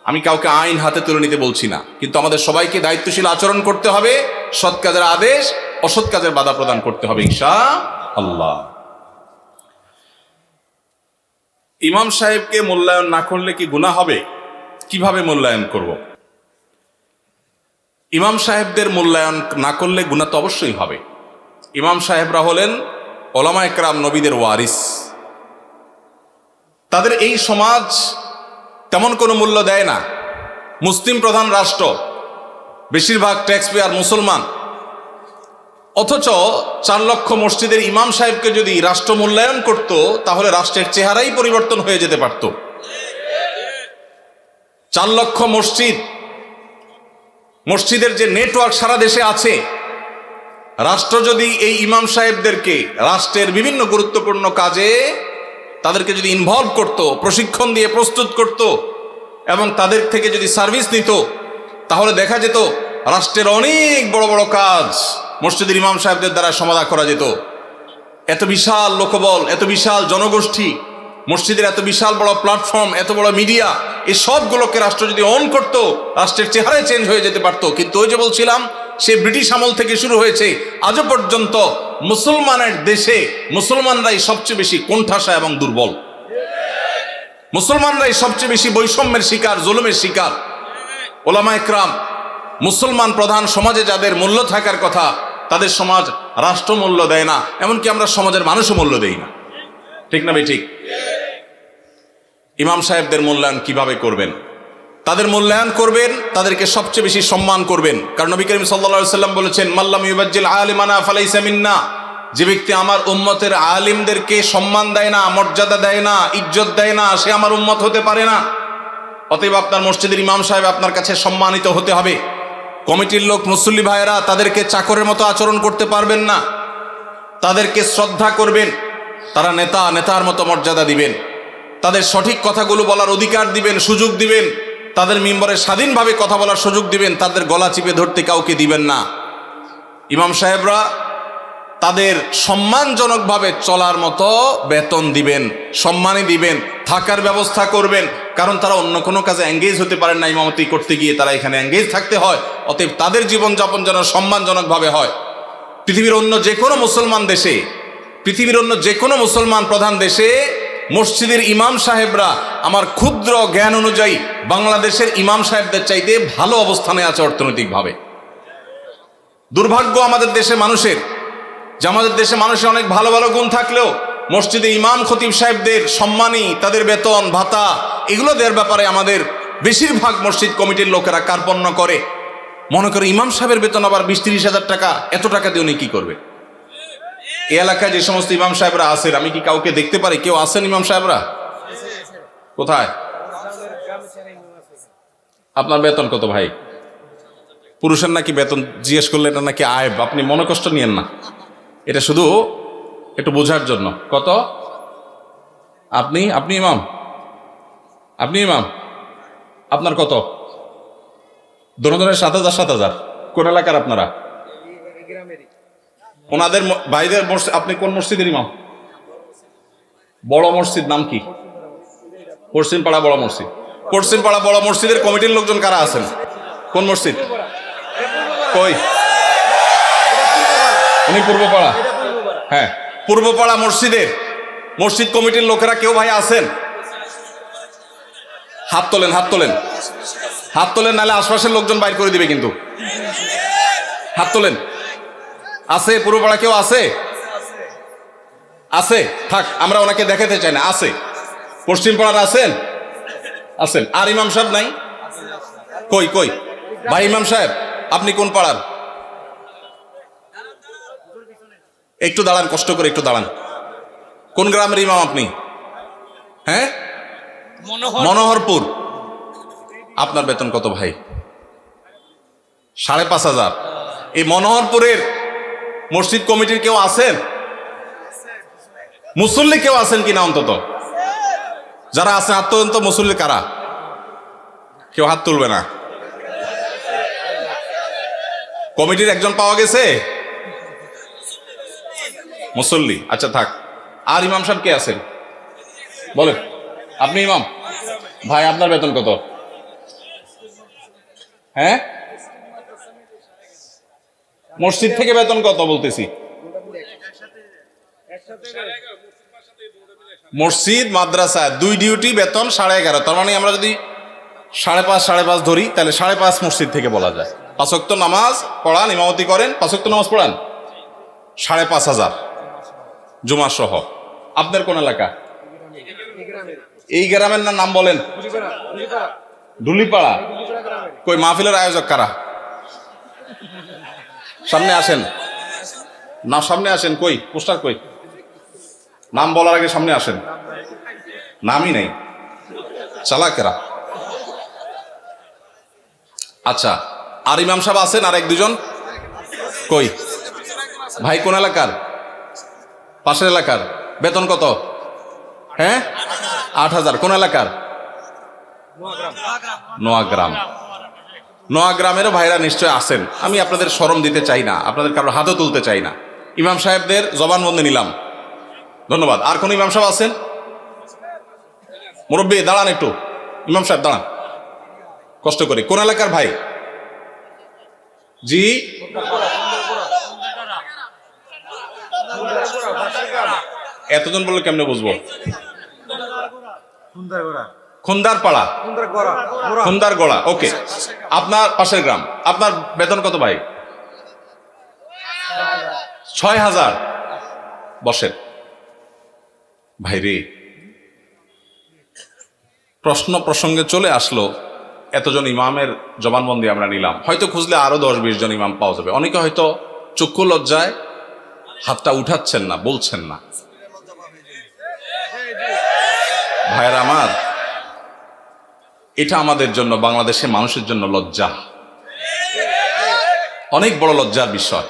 আমি কাউকে আইন হাতে তুলে নিতে বলছি না, কিন্তু আমাদের সবাইকে দায়িত্বশীল আচরণ করতে হবে, সৎ কাজের আদেশ, অসৎ কাজের বাধা প্রদান করতে হবে ইনশাআল্লাহ। ইমাম সাহেবকে মূল্যায়ন না করলে কি গুনাহ হবে? কিভাবে মূল্যায়ন করব? ইমাম সাহেবদের মূল্যায়ন না করলে গুনাহ তো অবশ্যই হবে। ইমাম সাহেবরা হলেন ওলামা একরাম, নবীদের ওয়ারিস। তাদের এই সমাজ তেমন কোনো মূল্য দেয় না। মুসলিম প্রধান রাষ্ট্র, বেশিরভাগ ট্যাক্স পেয়ার মুসলমান, অথচ 4 লক্ষ মসজিদের ইমাম সাহেবকে যদি রাষ্ট্র মূল্যায়ন করত, তাহলে রাষ্ট্রের চেহারাই পরিবর্তন হয়ে যেতে পারত। 4 লক্ষ মসজিদের যে নেটওয়ার্ক সারা দেশে আছে, রাষ্ট্র যদি এই ইমাম সাহেবদেরকে রাষ্ট্রের বিভিন্ন গুরুত্বপূর্ণ কাজে তাদেরকে যদি ইনভলভ করত, প্রশিক্ষণ দিয়ে প্রস্তুত করত এবং তাদের থেকে যদি সার্ভিস নিত, তাহলে দেখা যেত রাষ্ট্রের অনেক বড় বড় কাজ মসজিদের ইমাম সাহেবদের দ্বারা সমাধা করা যেত। এত বিশাল লোকবল, এত বিশাল জনগোষ্ঠী, মসজিদের এত বিশাল বড় প্ল্যাটফর্ম, এত বড় মিডিয়া, এই সবগুলোকে রাষ্ট্র যদি অন করত, রাষ্ট্রের চেহারায় চেঞ্জ হয়ে যেতে পারত। কিন্তু ওই যে বলছিলাম, সে ব্রিটিশ আমল থেকে শুরু হয়েছে, আজও পর্যন্ত মুসলমানের দেশে মুসলমানরাই সবচেয়ে বেশি কোণঠাসা এবং দুর্বল। মুসলমানরাই সবচেয়ে বেশি বৈষম্যের শিকার, জুলুমের শিকার। ওলামা ইকরাম, মুসলমান প্রধান সমাজে যাদের মূল্য থাকার কথা, তাদের সমাজ রাষ্ট্র মূল্য দেয় না, এমনকি আমরা সমাজের মানুষও মূল্য দেই না। ঠিক না ভাই? ঠিক। ইমাম সাহেবদের মূল্যায়ন কিভাবে করবেন? তাদের মূল্যায়ন করবেন, তাদেরকে সবচেয়ে বেশি সম্মান করবেন। কারণ নবী করিম সাল্লাল্লাহু আলাইহি ওয়াসাল্লাম বলেছেন, মাল্লাম ইউবাজ্জিল আলিমানা ফালাইসা মিন্না, যে ব্যক্তি আমার উম্মতের আলিমদেরকে সম্মান দেয় না, মর্যাদা দেয় না, ইজ্জত দেয় না, সে আমার উম্মত হতে পারে না। অতএব আপনার মসজিদের ইমাম সাহেব আপনার কাছে সম্মানিত হতে হবে। কমিটির লোক, মুসল্লি ভাইয়েরা, তাদেরকে চাকরের মতো আচরণ করতে পারবেন না, তাদেরকে শ্রদ্ধা করবেন। তারা নেতা, নেতার মতো মর্যাদা দিবেন, তাদের সঠিক কথাগুলো বলার অধিকার দিবেন, সুযোগ দিবেন, তাদের মিম্বরে স্বাধীনভাবে কথা বলার সুযোগ দিবেন, তাদের গলা চিপে ধরতে কাউকে দিবেন না। ইমাম সাহেবরা তাদের সম্মানজনকভাবে চলার মতো বেতন দিবেন, সম্মানই দিবেন, থাকার ব্যবস্থা করবেন। কারণ তারা অন্য কোনো কাজে এঙ্গেজ হতে পারেন না, ইমামতি করতে গিয়ে তারা এখানে এঙ্গেজ থাকতে হয়। অতএব তাদের জীবনযাপন যেন সম্মানজনকভাবে হয়। পৃথিবীর অন্য যে কোনো মুসলমান দেশে, পৃথিবীর অন্য যে কোনো মুসলমান প্রধান দেশে মসজিদের ইমাম সাহেবরা আমার ক্ষুদ্র জ্ঞান অনুযায়ী বাংলাদেশের ইমাম সাহেবদের চাইতে ভালো অবস্থানে আছে অর্থনৈতিকভাবে। দুর্ভাগ্য আমাদের দেশে মানুষের, যে আমাদের দেশে মানুষের অনেক ভালো ভালো গুণ থাকলেও মসজিদে ইমাম খতিব সাহেবদের সম্মানী, তাদের বেতন ভাতা, এগুলো দেওয়ার ব্যাপারে আমাদের বেশিরভাগ মসজিদ কমিটির লোকেরা কার্পণ্য করে। মনে করে ইমাম সাহেবের বেতন আবার 20-30 হাজার টাকা, এত টাকা দিয়ে উনি কি করবে? এই এলাকায় যে সমস্ত ইমাম সাহেবরা আছেন, আমি কি কাউকে দেখতে পারি? কেউ আছেন ইমাম সাহেবরা? কোথায়? আপনার বেতন কত ভাই? পুরুষের নাকি বেতন জিজ্ঞেস করলে এটা নাকি আয়ব, আপনি মনে কষ্ট নিয়েন না, এটা শুধু একটু বোঝার জন্য। কত? আপনি ইমাম, আপনি ইমাম, আপনার কত? দোনোজনের 7,000। কোন এলাকার আপনারা? ওনাদের ভাইদের মসজিদ। আপনি কোন মসজিদের ইমাম? বড় মসজিদ নাম কি? পশ্চিম পাড়া বড় মসজিদ। পশ্চিম পাড়া বড় মসজিদের কমিটির লোকজন কারা আছেন? কোন মসজিদ? কই? উনি পূর্বপাড়া। হ্যাঁ, পূর্বপাড়া মসজিদের মসজিদ কমিটির লোকেরা কেউ ভাই আছেন? হাত তোলেন, হাত তোলেন, হাত তোলেন, নাহলে আশপাশের লোকজন বাইর করে দিবে কিন্তু। হাত তোলেন। আছে পূর্বপাড়া কেউ আছে? আছে, থাক, আমরা ওনাকে দেখাতে চাই না। আছে, পশ্চিম পাড়ার আছেন? আছেন। আর ইমাম সাহেব নাই? কই কই ভাই ইমাম সাহেব, আপনি কোন পাড়ার? একটু দাঁড়ান, কষ্ট করে একটু দাঁড়ান। কোন গ্রামের ইমাম আপনি? হ্যাঁ, মনোহরপুর। আপনার বেতন কত ভাই? 5,500। এই মনোহরপুরের মসজিদ কমিটির কেউ আছেন? মুসল্লি কেউ আছেন কিনা অন্তত? যারা আছেন হাত তোলেন তো। মুসল্লি কারা? কেউ হাত তুলবে না। কমিটির একজন পাওয়া গেছে? মুসল্লি, আচ্ছা থাক। আর ইমাম সাহেব কে আছেন বলেন? আপনি ইমাম ভাই, আপনার বেতন কত? হ্যাঁ, মসজিদ থেকে বেতন কত বলতেছি? মসজিদ মাদ্রাসা দুই ডিউটি বেতন 11.5। তার মানে আমরা যদি 5.5 ধরি, তাহলে 5.5 মসজিদ থেকে বলা যায়। 5 ওয়াক্ত নামাজ পড়ান, ইমামতি করেন, 5 ওয়াক্ত নামাজ পড়ান, 5,500 জুমা সহ। আপনার কোন এলাকা? এই গ্রামের নাম বলেন? ডুলিপাড়া। কই মাহফিলের আয়োজক কারা? সামনে আসেন না, সামনে আসেন। কই পোস্টার? কই নাম বলার আগে সামনে আসেন। নামই নেই, চালাকেরা। আচ্ছা, আর ইমাম সাহেব আছেন? আর 1-2 কই ভাই? কোন এলাকার? পাশের এলাকার। বেতন কত? হ্যাঁ 8,000। কোন এলাকার? নোয়াগ্রাম। নোয়াগ্রামেরও ভাইরা নিশ্চয় আছেন, আমি আপনাদের শরম দিতে চাই না, আপনাদের কারোর হাতও তুলতে চাই না। ইমাম সাহেবদের জবানবন্দি নিলাম, ধন্যবাদ। আর কোন ইমাম সাহেব আছেন? মুরব্বী দাঁড়ান একটু, ইমাম সাহেব দাঁড়ান কষ্ট করে। কোন এলাকার ভাই? জি এতজন বললে কেমনে বুঝবো? খুন্দারপাড়া, খুন্দারগড়া। ওকে, আপনার পাশের গ্রাম। আপনার বেতন কত ভাই? 6,000। বসেন ভাইরে, প্রশ্ন প্রসঙ্গে চলে আসলো। এতজন ইমামের জবানবন্দি আমরা নিলাম, হয়তো খুঁজলে আরো 10-20 জন ইমাম পাওয়া যাবে। অনেকে হয়তো চক্ষু লজ্জায় হাতটা উঠাচ্ছেন না, বলছেন না। ভাইরা আমার, এটা আমাদের জন্য, বাংলাদেশের মানুষের জন্য লজ্জা, অনেক বড় লজ্জার বিষয়।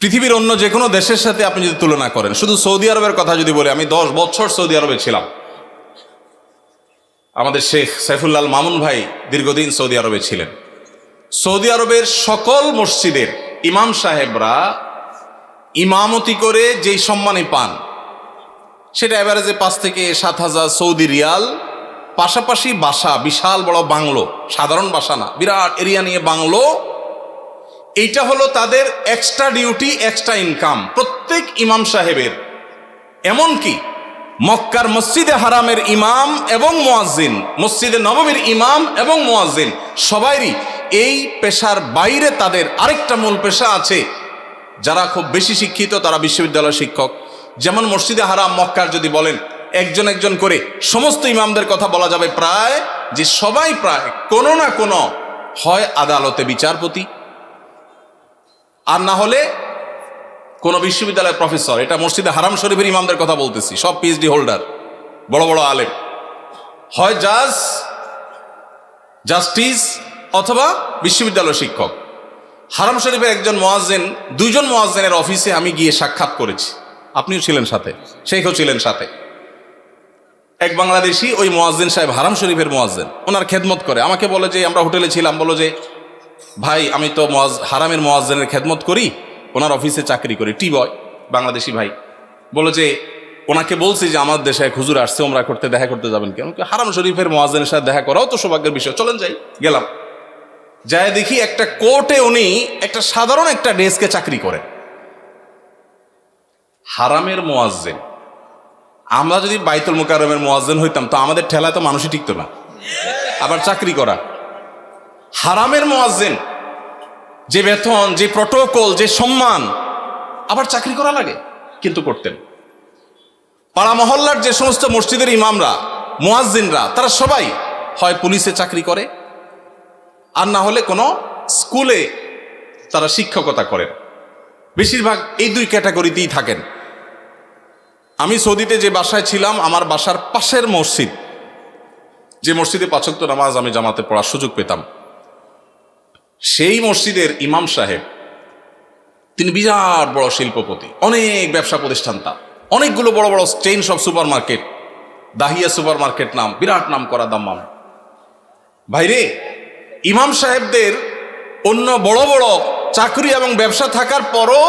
পৃথিবীর অন্য যে কোনো দেশের সাথে আপনি যদি তুলনা করেন, শুধু সৌদি আরবের কথা যদি বলি, আমি 10 বছর সৌদি আরবে ছিলাম। আমাদের শেখ সাইফুল্লাহ মামুন ভাই দীর্ঘদিন সৌদি আরবে ছিলেন। সৌদি আরবের সকল মসজিদের ইমাম সাহেবরা ইমামতি করে যেই সম্মানী পান, সেটা এভারেজে 5 থেকে 7,000 সৌদি রিয়াল। পাশাপাশি বাসা, বিশাল বড় বাংলো, সাধারণ বাসা না, বিরাট এরিয়া নিয়ে বাংলো। এইটা হলো তাদের এক্সট্রা ডিউটি, এক্সট্রা ইনকাম প্রত্যেক ইমাম সাহেবের। এমনকি মক্কার মসজিদে হারামের ইমাম এবং মুয়াজ্জিন, মসজিদে নববীর ইমাম এবং মুয়াজ্জিন, সবাইরই এই পেশার বাইরে তাদের আরেকটা মূল পেশা আছে। যারা খুব বেশি শিক্ষিত তারা বিশ্ববিদ্যালয়ের শিক্ষক। যেমন মসজিদে হারাম মক্কার যদি বলেন একজন একজন করে সমস্ত ইমামদের কথা বলা যাবে, প্রায় যে সবাই প্রায় কোনো না কোনো হয় আদালতে বিচারপতি, আর না হলে কোন বিশ্ববিদ্যালয়ের প্রফেসর। এটা মসজিদে হারাম শরীফের ইমামদের কথা বলতেছি, সব পিএইচডি হোল্ডার, বড় বড় আলেম, হয় জাজ, জাস্টিস অথবা বিশ্ববিদ্যালয় শিক্ষক। হারাম শরীফের একজন মুয়াজ্জিন, 2 জন মুয়াজ্জিনের অফিসে আমি গিয়ে সাক্ষাৎ করেছি, আপনিও ছিলেন সাথে, শেখও ছিলেন সাথে। এক বাংলাদেশি ওই মুয়াজ্জিন সাহেব, হারাম শরীফের মুয়াজ্জিন, ওনার খেদমত করে। আমাকে বলে যে, আমরা হোটেলে ছিলাম, বলো যে ভাই আমি তো হারামের মুয়াজ্জিনের খেদমত করি, ওনার অফিসে চাকরি করি, টি বয়, বাংলাদেশি ভাই। বলো যে ওনাকে বলছি যে আমার দেশে এক হুজুর আসছে, ওমরা করতে, দেখা করতে যাবেন কেন? হারাম শরীফের মুয়াজ্জিনের সাথে দেখা করাও তো সৌভাগ্যের বিষয়, চলেন যাই। গেলাম, যায় দেখি একটা কোর্টে উনি একটা সাধারণ একটা ডেস্কে চাকরি করেন, হারামের মুয়াজ্জিন। আমরা যদি বাইতুল মুকাররমের মুয়াজ্জিন হইতাম তো আমাদের ঠেলায় তো মানুষই টিকতো না, আবার চাকরি করা। হারামের মুয়াজ্জিন, যে বেতন, যে প্রটোকল, যে সম্মান, আবার চাকরি করা লাগে, কিন্তু করতেন। পাড়া মহল্লার যে সমস্ত মসজিদের ইমামরা, মুয়াজ্জিনরা, তারা সবাই হয় পুলিশে চাকরি করে, আর না হলে কোনো স্কুলে তারা শিক্ষকতা করেন। বেশিরভাগ এই 2 ক্যাটাগরিতেই থাকেন। আমি সৌদিতে যে বাসায় ছিলাম, আমার বাসার পাশের মসজিদ, যে মসজিদে 5 ওয়াক্ত নামাজ আমি জামাতে পড়ার সুযোগ পেতাম, সেই মসজিদের ইমাম সাহেব, তিনি বিরাট বড় শিল্পপতি, অনেক ব্যবসা প্রতিষ্ঠান, তার অনেকগুলো বড় বড় চেইন সব super market, Dahiya super market নাম, বিরাট নাম করা দাম্মাম। ভাইরে, ইমাম সাহেবদের অন্য বড় বড় চাকরি এবং ব্যবসা থাকার পরও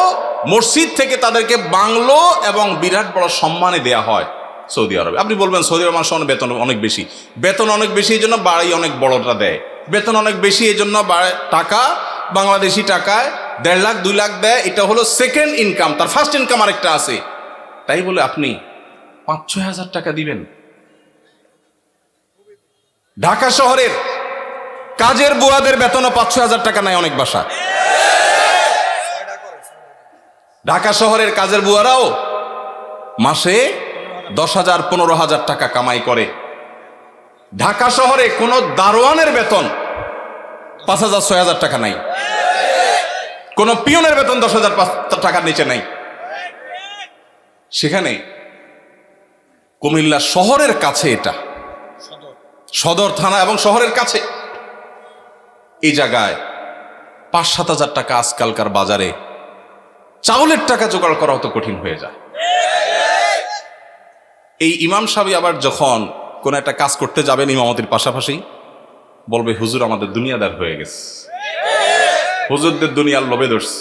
মসজিদ থেকে তাদেরকে বাংলো এবং বিরাট বড় সম্মানে দেয়া হয় সৌদি আরবে। আপনি বলবেন সৌদি আরব মানুষের বেতন অনেক বেশি, বেতন অনেক বেশি এই জন্য বাড়ি অনেক বড়টা দেয়, বেতন অনেক বেশি এই জন্য টাকা বাংলাদেশি টাকায় 1.5 লাখ 2 লাখ দেয়, এটা হলো সেকেন্ড ইনকাম, তার ফার্স্ট ইনকাম আরেকটা আছে। তাই বলে আপনি 5-6 হাজার টাকা দিবেন? ঢাকা শহরের কাজের বুয়াদের বেতনও 5-6 হাজার টাকা নেয় অনেক বাসা। ঢাকা শহরের কাজের বুয়ারাও মাসে 10,000 15,000 টাকা কামাই করে। ঢাকা শহরে কোনো দারোয়ানের বেতন 5,000-6,000 টাকা নাই, কোনো পিয়নের বেতন 10,000 টাকার নিচে নাই। সেখানে কুমিল্লা শহরের কাছে, এটা সদর থানা এবং শহরের কাছে, এই জায়গায় 5-7 হাজার টাকা আজকালকার বাজারে চাউলের টাকা জোগাড় করা অত কঠিন হয়ে যায়। এই ইমাম সাহেব আবার যখন কোনো একটা কাজ করতে যাবেন ইমামতির পাশাপাশি বলবে, হুজুর আমাদের দুনিয়াদার হয়ে গেছে, হুজুরদের দুনিয়ার লোভে ধরছে।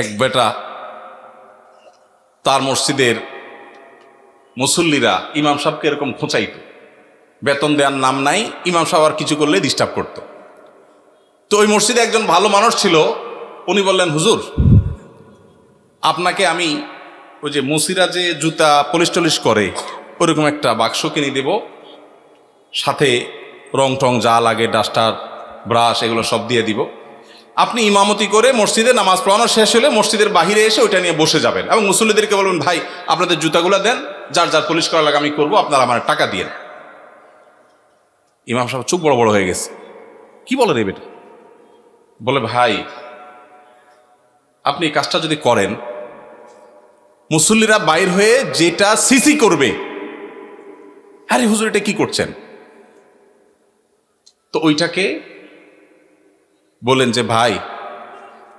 এক বেটা তার মসজিদের মুসল্লিরা ইমাম সাহেবকে এরকম খোঁচাইত, বেতন দেওয়ার নাম নাই, ইমাম সাহেব আর কিছু করলে ডিস্টার্ব করত। তো ওই মসজিদে একজন ভালো মানুষ ছিল, উনি বললেন, হুজুর আপনাকে আমি ওই যে মুসিরা যে জুতা পলিশ টলিশ করে ওরকম একটা বাক্স কিনে দেব, সাথে রং টং যা লাগে ডাস্টার ব্রাশ এগুলো সব দিয়ে দিব, আপনি ইমামতি করে মসজিদে নামাজ পড়ানো শেষ হলে মসজিদের বাহিরে এসে ওইটা নিয়ে বসে যাবেন এবং মুসল্লিদেরকে বলবেন, ভাই আপনাদের জুতাগুলো দেন, যার যার পলিশ করা লাগে আমি করবো, আপনারা আমার টাকা দিয়ে। ইমাম সাহেব চোখ বড় বড় হয়ে গেছে, কি বলে রে বেটা? বলে, ভাই আপনি এই কাজটা যদি করেন, মুসল্লিরা বাইর হয়ে যেটা সিসি করবে, আরে হুজুর এটা কি করছেন? তো ওইটাকে বলেন যে, ভাই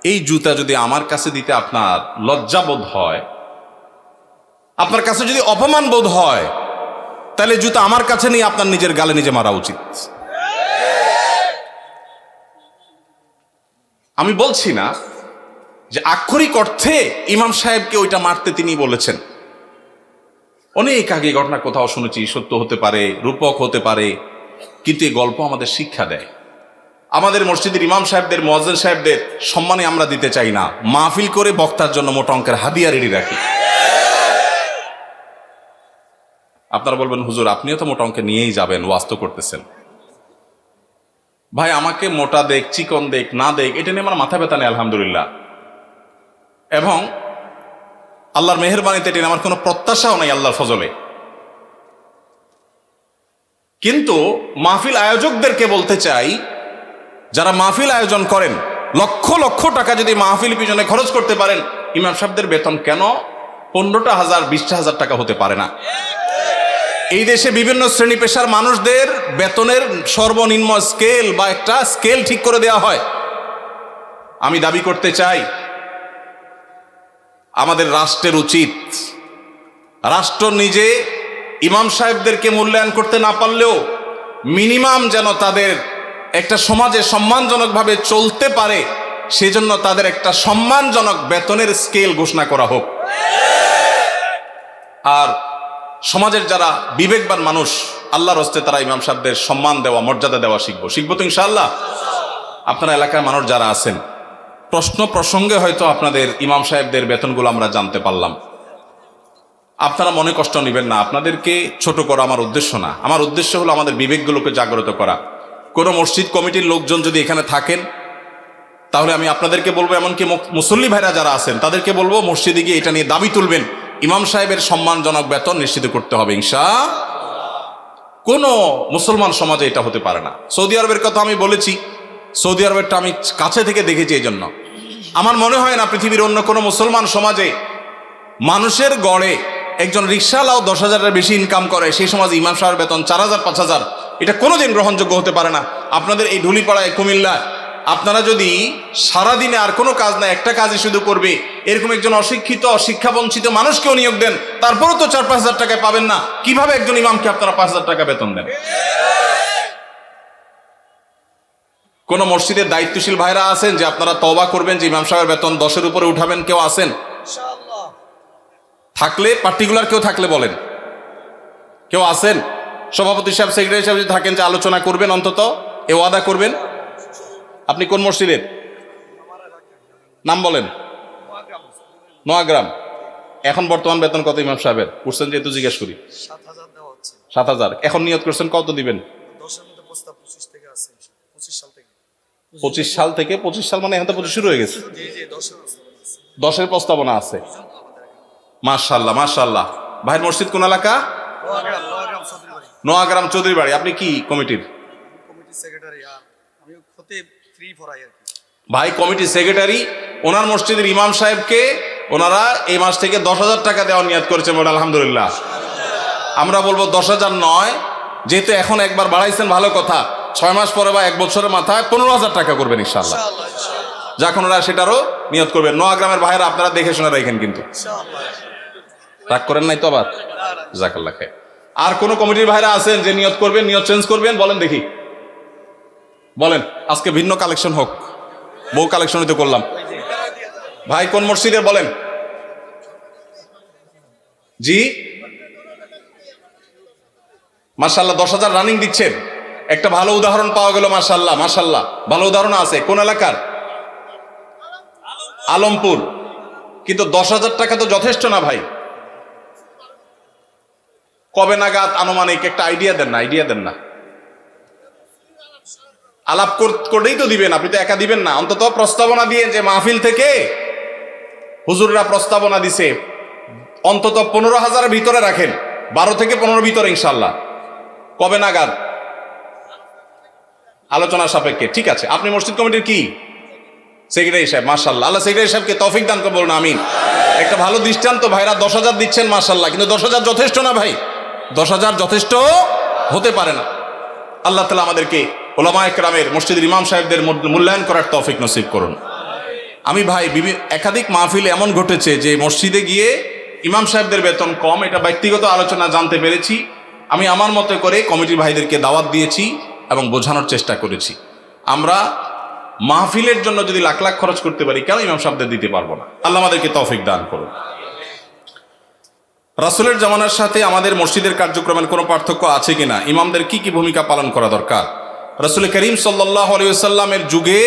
এই জুতা যদি আমার কাছে দিতে আপনার লজ্জাবোধ হয়, আপনার কাছে যদি অপমান বোধ হয়, তাহলে জুতা আমার কাছে নিয়ে আপনার নিজের গালে নিজে মারা উচিত। আমি বলছি না যে আক্ষরিক অর্থে ইমাম সাহেবকে ওইটা মারতে তিনি বলেছেন। অনেক আগে ঘটনা কোথাও শুনেছি, সত্য হতে পারে, রূপক হতে পারে, কিন্তু এই গল্প আমাদের শিক্ষা দেয়। আমাদের মসজিদের ইমাম সাহেবদের, মুয়াজ্জিন সাহেবদের সম্মানে আমরা দিতে চাই না, মাহফিল করে বক্তার জন্য মোটা অঙ্কের হাদিয়া রেডি রাখি। আপনারা বলবেন, হুজুর আপনিও তো মোটা অঙ্কে নিয়েই যাবেন, ওয়াজ তো করতেছেন। ভাই আমাকে মোটা দেখ, চিকন দেখ, না দেখ, এটা নিয়ে আমার মাথা ব্যথা নেই, আলহামদুলিল্লাহ। এবং আল্লাহর মেহেরবানিতে এটা নিয়ে আমার কোনো প্রত্যাশাও নাই, আল্লাহর ফজলে। কিন্তু মাহফিল আয়োজকদেরকে বলতে চাই, যারা মাহফিল আয়োজন করেন, লক্ষ লক্ষ টাকা যদি মাহফিল পিছনে খরচ করতে পারেন, ইমাম সাহেবদের বেতন কেন 15,000 20,000 টাকা হতে পারে না? এই দেশে বিভিন্ন শ্রেণী পেশার মানুষদের বেতনের সর্বনিম্ন স্কেল বা একটা স্কেল ঠিক করে দেওয়া হয়। আমি দাবি করতে চাই, আমাদের রাষ্ট্রের উচিত, রাষ্ট্র নিজে ইমাম সাহেবদেরকে মূল্যায়ন করতে না পারলেও মিনিমাম যেন তাদের একটা সমাজে সম্মানজনকভাবে চলতে পারে, সেজন্য তাদের একটা সম্মানজনক বেতনের স্কেল ঘোষণা করা হোক। আর সমাজের যারা বিবেকবান মানুষ, আল্লাহর হস্তে তারা ইমাম সাহেবদের সম্মান দেওয়া, মর্যাদা দেওয়া শিখবো তো ইনশাআল্লাহ। আপনার এলাকার মানুষ যারা আছেন, প্রশ্ন প্রসঙ্গে হয়তো আপনাদের ইমাম সাহেবদের বেতনগুলো আমরা জানতে পারলাম, আপনারা মনে কষ্ট নেবেন না, আপনাদেরকে ছোট করা আমার উদ্দেশ্য না। আমার উদ্দেশ্য হলো আমাদের বিবেকগুলোকে জাগ্রত করা। কোনো মসজিদ কমিটির লোকজন যদি এখানে থাকেন, তাহলে আমি আপনাদেরকে বলবো, এমনকি মুসল্লি ভাইরা যারা আছেন তাদেরকে বলবো, মসজিদে গিয়ে এটা নিয়ে দাবি তুলবেন, ইমাম সাহেবের সম্মানজনক বেতন নিশ্চিত করতে হবে ইনশাআল্লাহ। কোনো মুসলমান সমাজে এটা হতে পারে না। সৌদি আরবের কথা আমি বলেছি, সৌদি আরবেরটা আমি কাছে থেকে দেখেছি, এই জন্য আমার মনে হয় না পৃথিবীর অন্য কোনো মুসলমান সমাজে মানুষের গড়ে একজন রিক্সাওয়ালাও 10,000-এর বেশি ইনকাম করে, সেই সমাজে ইমাম সাহেবের বেতন 4,000 5,000, এটা কোনোদিন গ্রহণযোগ্য হতে পারে না। আপনাদের এই ঢুলিপাড়ায়, কুমিল্লা, আপনারা যদি সারাদিনে আর কোনো কাজ না, একটা কাজই শুধু করবে, এরকম একজন অশিক্ষিত, শিক্ষাবঞ্চিত মানুষকেও নিয়োগ দেন, তারপরও তো 4-5 হাজার টাকায় পাবেন না। কিভাবে একজন ইমামকে আপনারা 5,000 টাকা বেতন দেন? কোন মসজিদের দায়িত্বশীল ভাইরা আছেন যে আপনারা তওবা করবেন যে ইমাম সাহেবের বেতন 10-এর উপরে উঠাবেন? কেউ আছেন? থাকলে, পার্টিকুলার কেউ থাকলে বলেন, কেউ আছেন? সভাপতি সাহেব, সেক্রেটারি সাহেব যদি থাকেন যে আলোচনা করবেন, অন্তত এ ওয়াদা করবেন। আপনি কোন মসজিদের নাম বলেন? নোয়াগ্রাম। এখন বর্তমান বেতন কত ইমাম সাহেবের? উঠছেন যেহেতু জিজ্ঞেস করি। 7,000। এখন নিয়ত করছেন কত দিবেন? 25 সাল থেকে। 25 সাল মানে এখন তো 25 শুরু হয়ে গেছে। 10-এর প্রস্তাবনা আছে। মাশাআল্লাহ মাশাআল্লাহ। ভাইয়ের মসজিদ কোন এলাকা? নোয়াগ্রাম চৌধুরী বাড়ি। আপনি কি কমিটির? ভাই কমিটি সেক্রেটারি। ওনার মসজিদের ইমাম সাহেবকে ওনারা এই মাস থেকে 10,000 টাকা দেওয়ার নিয়ত করেছেন, বলে আলহামদুলিল্লাহ। আমরা বলবো 10,000 নয়, যেহেতু এখন একবার বাড়াইছেন ভালো কথা, 6 মাস পরে বা 1 বছরের মাথায় 15,000 টাকা করবেন ইনশাআল্লাহ। যখন ওরা সেটারও নিয়ত করবেন। নোয়াগ্রামের ভাইয়েরা আপনারা দেখে শুনে রাখেন কিন্তু। রাগ করেন নাই তো আবার? জাযাকাল্লাহ খাইর। আর কোন কমিটির ভাইরা আছেন যে নিয়ত করবেন, নিয়ত চেঞ্জ করবেন? বলেন দেখি, বলেন। আজকে ভিন্ন কালেকশন হোক, বহু কালেকশনই তো করলাম। ভাই কোন মসজিদের বলেন? জি মাশাআল্লাহ, 10,000 রানিং দিচ্ছেন। একটা ভালো উদাহরণ পাওয়া গেল। মাশাআল্লাহ মাশাআল্লাহ, ভালো উদাহরণ আছে। কোন এলাকার? আলমপুর। কিন্তু 10,000 টাকা তো যথেষ্ট না ভাই। কবে নাগাদ আনুমানিক একটা আইডিয়া দেন না, আইডিয়া দেন না। আলাপ করেই তো দিবেন, আপনি তো একা দিবেন না। অন্তত প্রস্তাবনা দিয়ে, যে মাহফিল থেকে হুজুররা প্রস্তাবনা দিছে, অন্তত 15,000 ভিতরে রাখেন, 12 থেকে 15 ভিতরে ইনশাল্লাহ। কবে নাগাদ? আলোচনা সাপেক্ষে। ঠিক আছে। আপনি মসজিদ কমিটির কি সেক্রেটারি সাহেব? মাশাআল্লাহ, আল্লাহ সেক্রেটারি সাহেবকে তৌফিক দান করে বলুন আমিন। একটা ভালো দৃষ্টান্ত। ভাইরা 10,000 দিচ্ছেন, মাশাআল্লাহ, কিন্তু 10,000 যথেষ্ট না ভাই, 10,000 যথেষ্ট হতে পারে না। আল্লাহ তাআলা আমাদেরকে উলামায়ে কেরামের, মসজিদের ইমাম সাহেবদের মূল্যায়ন করার তৌফিক নসিব করুন। আমি ভাই একাধিক মাহফিলে এমন ঘটেছে যে মসজিদে গিয়ে ইমাম সাহেবদের বেতন কম, এটা ব্যক্তিগত আলোচনা জানতে পেরেছি। আমি আমার মতো করে কমিটির ভাইদেরকে দাওয়াত দিয়েছি এবং বোঝানোর চেষ্টা করেছি, আমরা মাহফিলের জন্য যদি লাখ লাখ খরচ করতে পারি, কেন ইমাম সাহেবদের দিতে পারবো না? আল্লাহ আমাদেরকে তৌফিক দান করুন। রাসূলের জামানার সাথে আমাদের মসজিদের কার্যক্রমের কোনো পার্থক্য আছে কিনা? ইমামদের কি কি ভূমিকা পালন করা দরকার? রাসূল করিম সাল্লাল্লাহু আলাইহি ওয়াসাল্লামের যুগে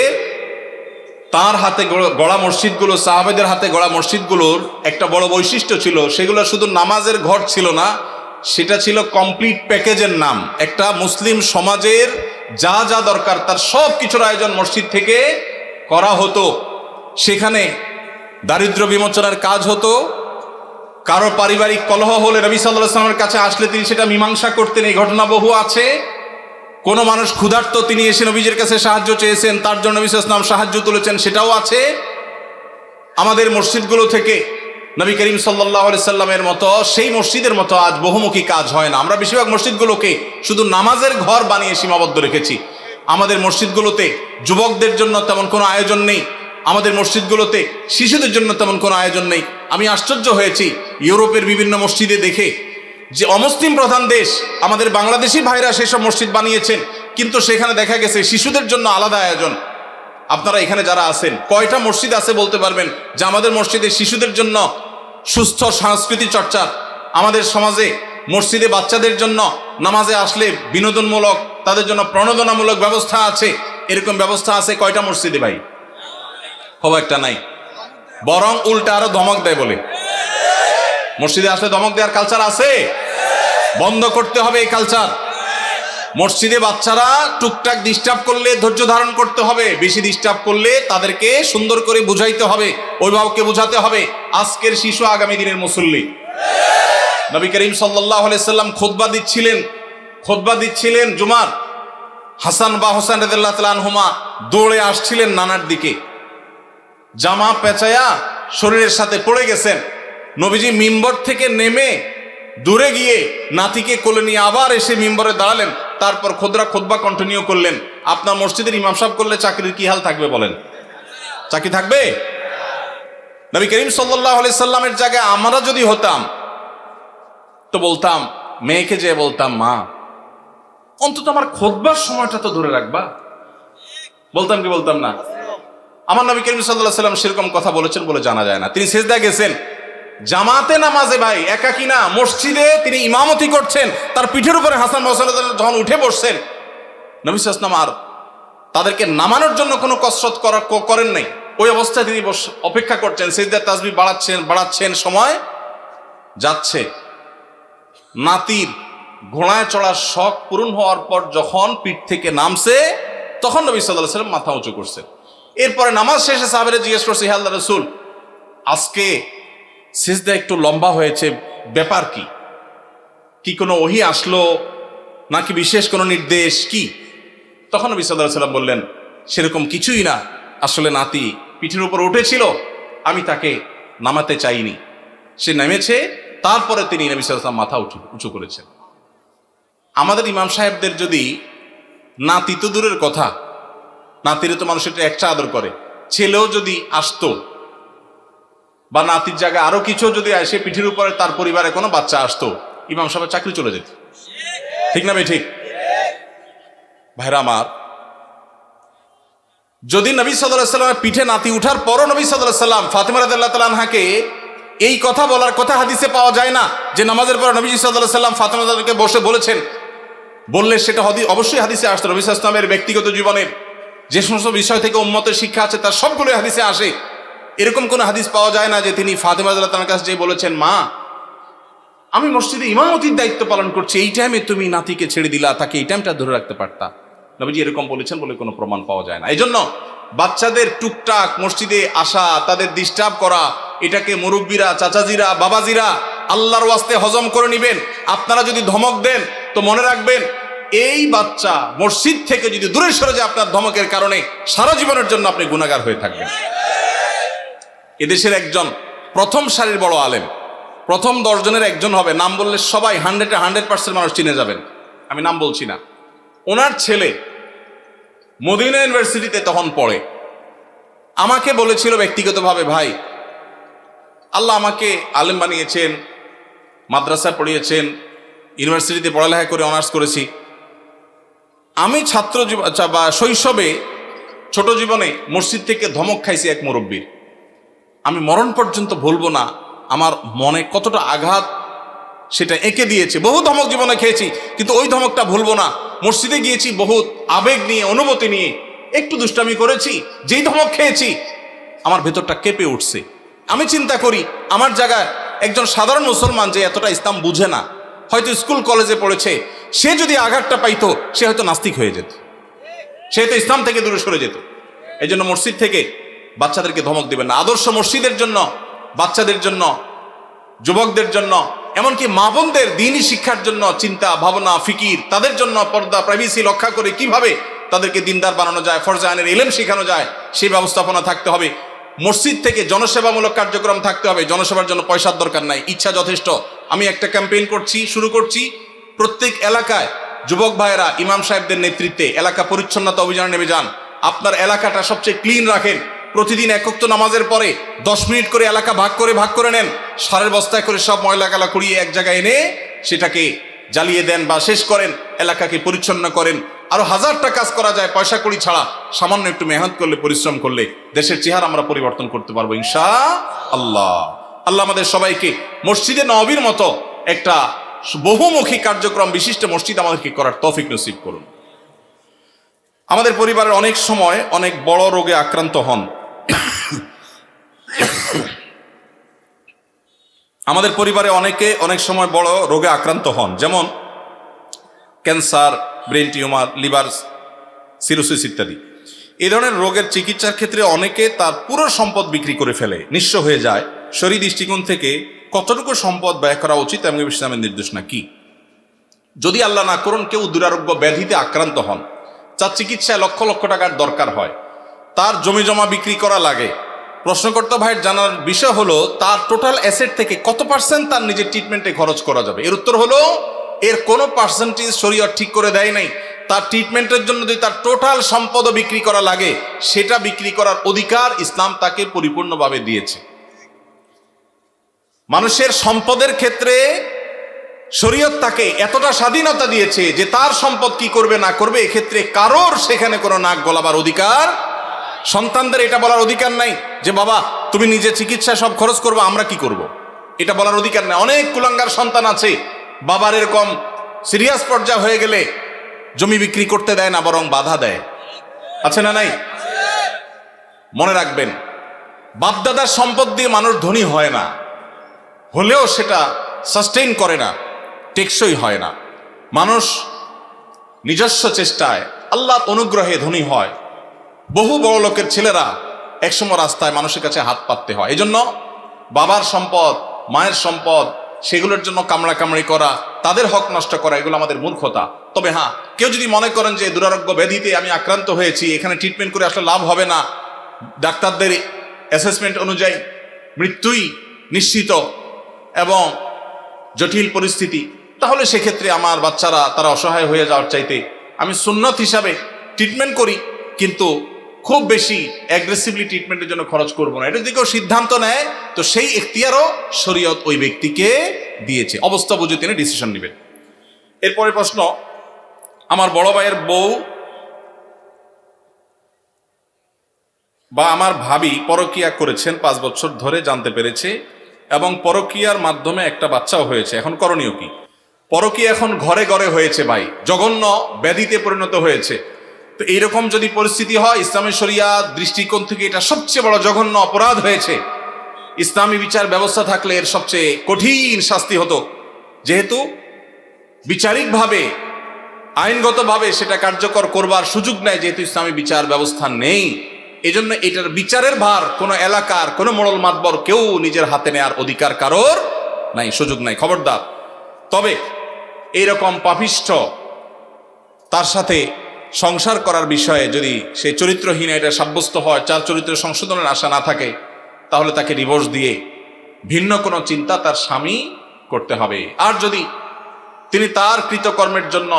তার হাতে গড়া মসজিদগুলো, সাহাবাদের হাতে গড়া মসজিদগুলোর একটা বড় বৈশিষ্ট্য ছিল, সেগুলো শুধু নামাজের ঘর ছিল না, সেটা ছিল কমপ্লিট প্যাকেজের নাম। একটা মুসলিম সমাজের যা যা দরকার তার সব কিছুর আয়োজন মসজিদ থেকে করা হতো। সেখানে দারিদ্র্য বিমোচনের কাজ হতো। কারো পারিবারিক কলহ হলে নবী সাল্লাল্লাহু আলাইহি ওয়াসাল্লামের কাছে আসলে তিনি সেটা মীমাংসা করতেন। এই ঘটনা বহু আছে। কোনো মানুষ ক্ষুধার্ত, তিনি এসে নবীজির কাছে সাহায্য চেয়েছেন, তার জন্য নবী সাল্লাল্লাহু আলাইহি ওয়াসাল্লাম সাহায্য তুলেছেন, সেটাও আছে। আমাদের মসজিদগুলো থেকে নবী করিম সাল্লাল্লাহু আলাইহি সাল্লামের মতো, সেই মসজিদের মতো আজ বহুমুখী কাজ হয় না। আমরা বেশিরভাগ মসজিদগুলোকে শুধু নামাজের ঘর বানিয়ে সীমাবদ্ধ রেখেছি। আমাদের মসজিদগুলোতে যুবকদের জন্য তেমন কোনো আয়োজন নেই, আমাদের মসজিদগুলোতে শিশুদের জন্য তেমন কোনো আয়োজন নেই। আমি আশ্চর্য হয়েছি ইউরোপের বিভিন্ন মসজিদে দেখে, যে অমুসলিম প্রধান দেশ, আমাদের বাংলাদেশি ভাইরা সেসব মসজিদ বানিয়েছেন, কিন্তু সেখানে দেখা গেছে শিশুদের জন্য আলাদা আয়োজন। আপনারা এখানে যারা আছেন, কয়টা মসজিদ আছে বলতে পারবেন যে আমাদের মসজিদে শিশুদের জন্য সুস্থ সংস্কৃতি চর্চার, আমাদের সমাজে মসজিদে বাচ্চাদের জন্য নামাজে আসলে বিনোদনমূলক, তাদের জন্য প্রণোদনামূলক ব্যবস্থা আছে? এরকম ব্যবস্থা আছে কয়টা মসজিদে ভাই? খুব একটা নাই, বরং উল্টা আরো ধমক দেয় বলে। মসজিদে আসলে ধমক দেওয়ার কালচার আছে, বন্ধ করতে হবে এই কালচার। মসজিদে বাচ্চারা টুকটাক ডিস্টার্ব করলে ধৈর্য ধারণ করতে হবে, বেশি ডিস্টার্ব করলে তাদেরকে সুন্দর করে বুঝাইতে হবে, অভিভাবককে বুঝাতে হবে আজকের শিশু আগামী দিনের মুসল্লি। নবী করিম সাল্লাল্লাহু আলাইহি সাল্লাম খুতবা দিচ্ছিলেন জুমার। হাসান বা হোসেন রাদিয়াল্লাহু তাআলা আনহুমা দৌড়ে আসছিলেন নানার দিকে, জামা পেঁচায়া শরীরের সাথে পড়ে গেছেন। নবীজি মিম্বর থেকে নেমে দূরে গিয়ে নাতিকে কোলে নিয়ে আবার এসে মিম্বরে দাঁড়ালেন, তারপর খুতবা কন্টিনিউ করলেন। আপনার মসজিদের ইমাম সাহেব করলে চাকরির কি হাল থাকবে বলেন? চাকরি থাকবে? নবী করিম সাল্লাল্লাহু আলাইহি সাল্লামের জায়গায় আমরা যদি হতাম তো বলতাম, মেয়েকে যে বলতাম, মা অন্তত আমার খুতবার সময়টা তো ধরে রাখবা। বলতাম কি বলতাম না? আমার নবী করিম সাল্লাল্লাহু আলাইহি সাল্লাম সেরকম কথা বলেছেন বলে জানা যায় না। তিনি সিজদায় গেছেন জামাতে নামাজে, ভাই একাকী না, মসজিদে তিনি ইমামতি করছেন। তার পিঠের উপরে হাসান হোসেন যখন উঠে বসছেন, নবী সাল্লাল্লাহু আলাইহি ওয়াসাল্লাম আর তাদেরকে নামানোর জন্য কোনো কসরত করেন নাই। ওই অবস্থায় তিনি অপেক্ষা করছেন, সিজদার তাসবিহ বাড়াচ্ছেন, সময় যাচ্ছে। নাতির ঘোড়ায় চড়ার শখ পূরণ হওয়ার পর যখন পিঠ থেকে নামছে, তখন নবী সাল্লাল্লাহু আলাইহি ওয়াসাল্লাম মাথা উঁচু করছেন। এরপরে নামাজ শেষে সাহাবারা জিজ্ঞেস করছে, হে আল্লাহর রাসূল, আজকে সিজদা একটু লম্বা হয়েছে, ব্যাপার কি? কি কোনো ওহী আসলো নাকি বিশেষ কোনো নির্দেশ কি? তখন নবী সাল্লাল্লাহু আলাইহি ওয়াসাল্লাম বললেন, সেরকম কিছুই না, আসলে নাতি পিঠের উপর উঠেছিল, আমি তাকে নামাতে চাইনি, সে নেমেছে, তারপরে তিনি নবী সাল্লাল্লাহু আলাইহি ওয়াসাল্লাম মাথা উঁচু করেছেন। আমাদের ইমাম সাহেবদের যদি নাতি তো দূরের কথা, নাতিরে তো মানুষ একটা আদর করে, ছেলেও যদি আসতো, বা নাতির জায়গায় আরো কিছু যদি আসে, পিঠের উপরে তার পরিবারে কোনো বাচ্চা আসতো, ইমাম সাহেবের চাকরি চলে যেত। ঠিক না ভাই? ঠিক। ভাইরা আমার, যদি নবী সাল্লাল্লাহু আলাইহি ওয়াসাল্লামের পিঠে নাতি উঠার পরও নবী সাল্লাল্লাহু আলাইহি ওয়াসাল্লাম ফাতিমা রাদিয়াল্লাহু তাআলা আনহাকে এই কথা বলার কথা হাদিসে পাওয়া যায় না যে নামাজের পর নবী সাল্লাল্লাহু আলাইহি ওয়াসাল্লাম ফাতিমা রাদিয়াল্লাহু বসে বলেছেন। বললে সেটা অবশ্যই হাদিসে আসতো। নবী সাল্লাল্লাহু আলাইহি ওয়াসাল্লামের ব্যক্তিগত জীবনের যে সমস্ত বিষয় থেকে উম্মতের শিক্ষা আছে তার সবগুলোই হাদিসে আসে। এরকম কোন হাদিস পাওয়া যায় না যে তিনি ফাতিমা রাদিয়াল্লাহু তাআলার কাছে যেয়ে বলেছেন, মা, আমি মসজিদে ইমামতির দায়িত্ব পালন করছি, এই টাইমে তুমি নাতিকে ছেড়ে দিলা, তাকে এই টাইমটা ধরে রাখতে পারতা। নবীজি এরকম বলেছেন বলে কোনো প্রমাণ পাওয়া যায় না। এই জন্য বাচ্চাদের টুকটাক মসজিদে আসা, তাদের ডিস্টার্ব করা, এটাকে মুরব্বীরা, চাচাজিরা, বাবাজিরা আল্লাহর ওয়াস্তে হজম করে নিবেন। আপনারা যদি ধমক দেন তো মনে রাখবেন, এই বাচ্চা মসজিদ থেকে যদি দূরে সরে যায় আপনার ধমকের কারণে, সারা জীবনের জন্য আপনি গুনাহগার হয়ে থাকবেন। এদেশের একজন প্রথম সারির বড় আলেম, প্রথম 10 জনের একজন হবে, নাম বললে সবাই 100% মানুষ চিনে যাবেন, আমি নাম বলছি না। ওনার ছেলে মদিনা ইউনিভার্সিটিতে তখন পড়ে। আমাকে বলেছিল ব্যক্তিগতভাবে, ভাই, আল্লাহ আমাকে আলেম বানিয়েছেন, মাদ্রাসায় পড়িয়েছেন, ইউনিভার্সিটিতে পড়ালেখা করে অনার্স করেছি। আমি ছাত্র বা শৈশবে, ছোট জীবনে মসজিদ থেকে ধমক খাইছি এক মুরব্বীর। আমি মরণ পর্যন্ত ভুলবো না আমার মনে কতটা আঘাত সেটা এঁকে দিয়েছে। বহু ধমক জীবনে খেয়েছি, কিন্তু ওই ধমকটা ভুলবো না। মসজিদে গিয়েছি বহুত আবেগ নিয়ে, অনুমতি নিয়ে, একটু দুষ্টামি করেছি, যেই ধমক খেয়েছি আমার ভেতরটা কেঁপে উঠছে। আমি চিন্তা করি, আমার জায়গায় একজন সাধারণ মুসলমান যে এতটা ইসলাম বুঝে না, হয়তো স্কুল কলেজে পড়েছে, সে যদি আঘাতটা পাইতো সে হয়তো নাস্তিক হয়ে যেত, সে হয়তো ইসলাম থেকে দূরে সরে যেত। এই জন্য মসজিদ থেকে বাচ্চাদেরকে ধমক দেবেন না। আদর্শ মসজিদের জন্য, বাচ্চাদের জন্য, যুবকদের জন্য, এমনকি মা বোনদের দ্বীনি শিক্ষার জন্য চিন্তা ভাবনা, ফিকির, তাদের জন্য পর্দা, প্রাইভেসি রক্ষা করে কিভাবে তাদেরকে দিনদার বানানো যায়, ফরজে আইনের ইলম শেখানো যায়, সেই ব্যবস্থাপনা থাকতে হবে। মসজিদ থেকে জনসেবামূলক কার্যক্রম থাকতে হবে। জনসেবার জন্য পয়সার দরকার নাই, ইচ্ছা যথেষ্ট। আমি একটা ক্যাম্পেইন শুরু করছি, প্রত্যেক এলাকায় যুবক ভাইয়েরা ইমাম সাহেবদের নেতৃত্বে এলাকা পরিচ্ছন্নতা অভিযানে নেমে যান। আপনার এলাকাটা সবচেয়ে ক্লিন রাখেন। প্রতিদিন এক ওয়াক্ত নামাজের পরে 10 মিনিট করে এলাকা ভাগ করে নেন। সারের বস্তায় করে সব ময়লা কালা কুড়িয়ে এক জায়গায় এনে সেটাকে জ্বালিয়ে দেন বা শেষ করেন, এলাকাকে পরিচ্ছন্ন করেন। আরো 1000টা কাজ করা যায় পয়সা কড়ি ছাড়া। সামান্য একটু মেহনত করলে, পরিশ্রম করলে দেশের চেহারা আমরা পরিবর্তন করতে পারবো ইনশাআল্লাহ। আল্লাহ আমাদের সবাইকে মসজিদে নববীর মতো একটা বহুমুখী কার্যক্রম বিশিষ্ট মসজিদ আমাদেরকে করার তৌফিক নসিব করুন। আমাদের পরিবারের অনেক সময় অনেক বড় রোগে আক্রান্ত হন। আমাদের পরিবারে অনেকে অনেক সময় বড় রোগে আক্রান্ত হন, যেমন cancer, brain tumour, liver cirrhosis ইত্যাদি। এই ধরনের রোগের চিকিৎসার ক্ষেত্রে অনেকে তার পুরো সম্পদ বিক্রি করে ফেলে, নিঃস্ব হয়ে যায়। শরীর দৃষ্টিকোণ থেকে কতটুকু সম্পদ ব্যয় করা উচিত এবং ইসলামের নির্দেশনা কি? যদি আল্লাহ না করুন কেউ দুরারোগ্য ব্যাধিতে আক্রান্ত হন, যার চিকিৎসায় লক্ষ লক্ষ টাকার দরকার হয়, তার জমি জমা বিক্রি করা লাগে, প্রশ্নকর্তা ভাইয়ের জানার বিষয় হলো তার টোটাল অ্যাসেট থেকে কত % তার নিজের ট্রিটমেন্টে খরচ করা যাবে। এর উত্তর হলো এর কোনো পার্সেন্টেজ শরীয়ত ঠিক করে দেয় নাই। তার ট্রিটমেন্টের জন্য যদি তার টোটাল সম্পদও বিক্রি করা লাগে, সেটা বিক্রি করার অধিকার ইসলাম তাকে পরিপূর্ণভাবে দিয়েছে। মানুষের সম্পদের ক্ষেত্রে শরীয়ত তাকে এতটা স্বাধীনতা দিয়েছে যে তার সম্পদ কি করবে না করবে এক্ষেত্রে কারোর সেখানে কোনো নাক গলাবার অধিকার, সন্তানদের এটা বলার অধিকার নাই যে বাবা তুমি নিজে চিকিৎসা সব খরচ করবো, আমরা কি করব, এটা বলার অধিকার নাই। অনেক কুলাঙ্গার সন্তান আছে, বাবার এরকম সিরিয়াস পর্যায়ে হয়ে গেলে জমি বিক্রি করতে দেয় না, বরং বাধা দেয়। আছে না নাই? মনে রাখবেন, বাপদাদার সম্পদ দিয়ে মানুষ ধনী হয় না, হলেও সেটা সাস্টেইন করে না, টেকসই হয় না। মানুষ নিজস্ব চেষ্টায় আল্লাহর অনুগ্রহে ধনী হয়। বহু বড় লোকের ছেলেরা একসময় রাস্তায় মানুষের কাছে হাত পাততে হয়। এজন্য বাবার সম্পদ, মায়ের সম্পদ, সেগুলোর জন্য কামড়াকামড়ি করা, তাদের হক নষ্ট করা, এগুলো আমাদের মূর্খতা। তবে হ্যাঁ, কেউ যদি মনে করেন যে দুরারোগ্য ব্যাধিতে আমি আক্রান্ত হয়েছি, এখানে ট্রিটমেন্ট করে আসলে লাভ হবে না, ডাক্তারদের অ্যাসেসমেন্ট অনুযায়ী মৃত্যুই নিশ্চিত এবং জটিল পরিস্থিতি, তাহলে সেক্ষেত্রে আমার বাচ্চারা তারা অসহায় হয়ে যাওয়ার চাইতে আমি সুন্নত হিসাবে ট্রিটমেন্ট করি, কিন্তু খুব বেশি অ্যাগ্রেসিভলি ট্রিটমেন্টের জন্য খরচ করবো না, এটা যদি কেউ সিদ্ধান্ত নেয় তো সেই এখতিয়ারও শরীয়ত ওই ব্যক্তিকে দিয়েছে, অবস্থা বুঝে তিনি ডিসিশন নেবেন। এরপরে প্রশ্ন, আমার বড় ভাইয়ের বউ বা আমার ভাবি পরকীয়া করেছেন 5 বছর ধরে জানতে পেরেছে এবং পরকীয়ার মাধ্যমে একটা বাচ্চাও হয়েছে, এখন করণীয় কি? পরকীয়া এখন ঘরে ঘরে হয়েছে ভাই, জঘন্য ব্যাধিতে পরিণত হয়েছে। তো এইরকম যদি পরিস্থিতি হয়, ইসলামী শরিয়া দৃষ্টিকোণ থেকে এটা সবচেয়ে বড় জঘন্য অপরাধ হয়েছে। ইসলামী বিচার ব্যবস্থা থাকলে এর সবচেয়ে কঠিন শাস্তি হতো, যেহেতু বিচারিকভাবে আইনগতভাবে সেটা কার্যকর করবার সুযোগ নেই, যেহেতু ইসলামী বিচার ব্যবস্থা নেই। এজন্য এটার বিচারের ভার কোনো এলাকার কোনো মোড়ল মাতবর কেউ নিজের হাতে নেওয়ার অধিকার কারোর নাই, সুযোগ নাই, খবরদার। তবে এইরকম পাপিষ্ঠ তার সাথে সংসার করার বিষয়ে যদি সে চরিত্রহীন এটা সাব্যস্ত হয়, চার চরিত্র সংশোধনের আশা না থাকে, তাহলে তাকে ডিভোর্স দিয়ে ভিন্ন কোনো চিন্তা তার স্বামী করতে হবে। আর যদি তিনি তার কৃতকর্মের জন্য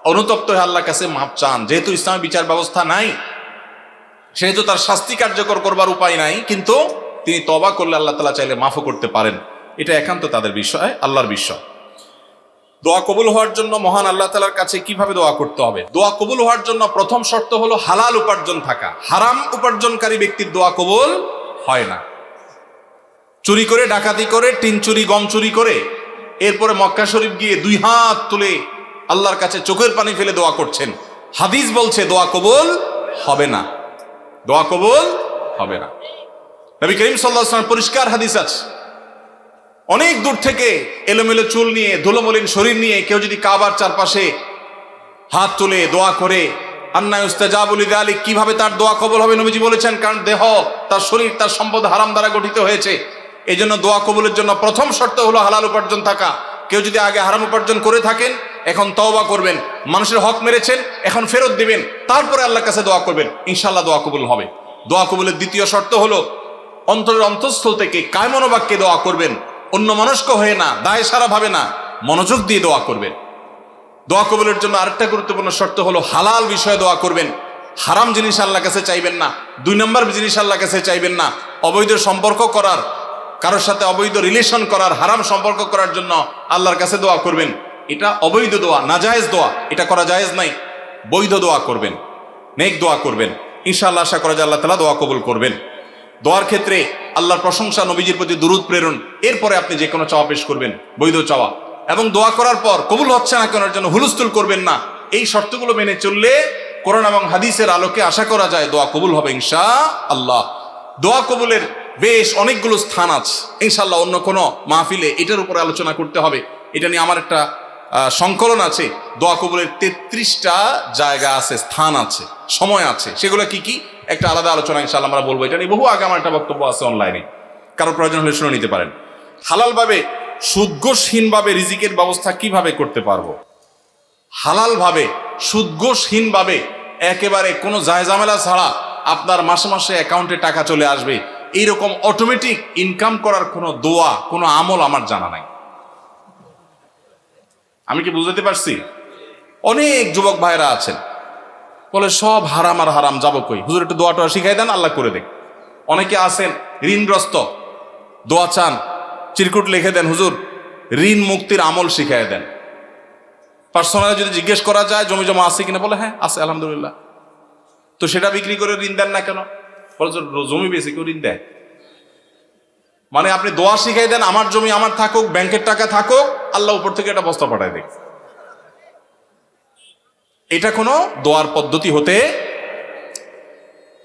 অনুতপ্ত হয়ে আল্লাহর কাছে মাপ চান, যেহেতু ইসলামী বিচার ব্যবস্থা নাই সেহেতু তার শাস্তি কার্যকর করবার উপায় নাই, কিন্তু তিনি তওবা করলে আল্লাহ তাআলা চাইলে মাফও করতে পারেন। এটা একান্ত তাদের বিষয়, আল্লাহর বিষয়। দোয়া কবুল হওয়ার জন্য মহান আল্লাহ তাআলার কাছে কিভাবে দোয়া করতে হবে? দোয়া কবুল হওয়ার জন্য প্রথম শর্ত হলো হালাল উপার্জন থাকা। হারাম উপার্জনকারী ব্যক্তির দোয়া কবুল হয় না। চুরি করে, ডাকাতি করে, টিন চুরি, গম চুরি করে এরপরে মক্কা শরীফ গিয়ে 2 হাত তুলে আল্লাহর কাছে চোখের পানি ফেলে দোয়া করছেন, হাদিস বলছে দোয়া কবুল হবে না, দোয়া কবুল হবে না। নবী করিম সাল্লাল্লাহু আলাইহি ওয়াসাল্লাম পরিষ্কার হাদিস আছে, অনেক দূর থেকে এলোমেলো চুল নিয়ে, ধুলোমলিন শরীর নিয়ে কেউ যদি কাবার চারপাশে হাত তুলে দোয়া করে, আন্না ইউস্তাজাবু লিযালিক, কিভাবে তার দোয়া কবুল হবে? নবীজি বলেছেন, কারণ দেহ, তার শরীর, তার সম্পদ হারাম দ্বারা গঠিত হয়েছে। এই জন্য দোয়া কবুলের জন্য প্রথম শর্ত হলো হালাল উপার্জন থাকা। কেউ যদি আগে হারাম উপার্জন করে থাকেন, এখন তওবা করবেন, মানুষের হক মেরেছেন, এখন ফেরত দিবেন, তারপরে আল্লাহর কাছে দোয়া করবেন, ইনশাআল্লাহ দোয়া কবুল হবে। দোয়া কবুলের দ্বিতীয় শর্ত হলো অন্তরের অন্তঃস্থল থেকে কায়মনোবাক্যে দোয়া করবেন, অন্য মনস্ক হয়ে না, দায় সারা ভাবে না, মনোযোগ দিয়ে দোয়া করবেন। দোয়া কবুলের জন্য আরেকটা গুরুত্বপূর্ণ শর্ত হলো হালাল বিষয়ে দোয়া করবেন, হারাম জিনিস আল্লাহর কাছে চাইবেন না, 2 নম্বর জিনিস আল্লাহর কাছে চাইবেন না। অবৈধ সম্পর্ক করার, কারোর সাথে অবৈধ রিলেশন করার, হারাম সম্পর্ক করার জন্য আল্লাহর কাছে দোয়া করবেন, এটা অবৈধ দোয়া, নাজায়েজ দোয়া, এটা করা জায়েজ নাই। বৈধ দোয়া করবেন, নেক দোয়া করবেন, ইনশাআল্লাহ আশা করা যায় আল্লাহ তাআলা দোয়া কবুল করবেন। দোয়ার ক্ষেত্রে আল্লাহর প্রশংসা, নবীজির প্রতি দুরূদ প্রেরণ, এরপরে আপনি যে কোনো চাওয়া পেশ করবেন, বৈধ চাওয়া। এবং দোয়া করার পর কবুল হচ্ছে না কেন জন্য হুলস্থুল করবেন না। এই শর্তগুলো মেনে চললে কোরআন এবং হাদিসের আলোকে আশা করা যায় দোয়া কবুল হবে ইনশাআল্লাহ। দোয়া কবুলের বেশ অনেকগুলো স্থান আছে, ইনশাআল্লাহ অন্য কোনো মাহফিলে এটার উপরে আলোচনা করতে হবে। এটা নিয়ে আমার একটা সংকলন আছে, দোয়া কবুলের 33টা জায়গা আছে, স্থান আছে, সময় আছে, সেগুলো কি কি একটা আলাদা আলোচনা ইনশাআল্লাহ আমরা বলবো। এটা নিয়ে বহু আগে আমার একটা বক্তব্য আছে অনলাইনে, কারো প্রয়োজন হলে শুনে নিতে পারেন। হালালভাবে, সুদঘোষহীনভাবে রিজিকের ব্যবস্থা কিভাবে করতে পারবো? হালালভাবে, সুদঘোষহীনভাবে, একেবারে কোনো জায়জামেলা ছাড়া আপনার মাসে মাসে অ্যাকাউন্টে টাকা চলে আসবে, এইরকম অটোমেটিক ইনকাম করার কোনো দোয়া, কোনো আমল আমার জানা নাই। আমি কি বুঝতে পারছি? অনেক যুবক ভাইরা আছেন বলে সব হারাম আর হারাম, যাবো কই? হুজুর একটু দোয়াটা শিখাই দেন, আল্লাহ করে দেখ। অনেকে আছেন ঋণগ্রস্ত, দোয়া চান, চিরকুট লিখে দেন, হুজুর ঋণ মুক্তির আমল শিখাই দেন। পার্সোনালি যদি জিজ্ঞেস করা যায় জমি জমা আছে কিনা, বলে হ্যাঁ আছে আলহামদুলিল্লাহ। তো সেটা বিক্রি করে ঋণ দেন না কেন? বলে জমি বেশি কেউ ঋণ দেয়? মানে আপনি দোয়া শিখাই দেন, আমার জমি আমার থাকুক, ব্যাংকের টাকা থাকুক, আল্লাহ উপর থেকে একটা বস্তা পাঠায় দেখ। এটা কোনো দোয়ার পদ্ধতি হতে।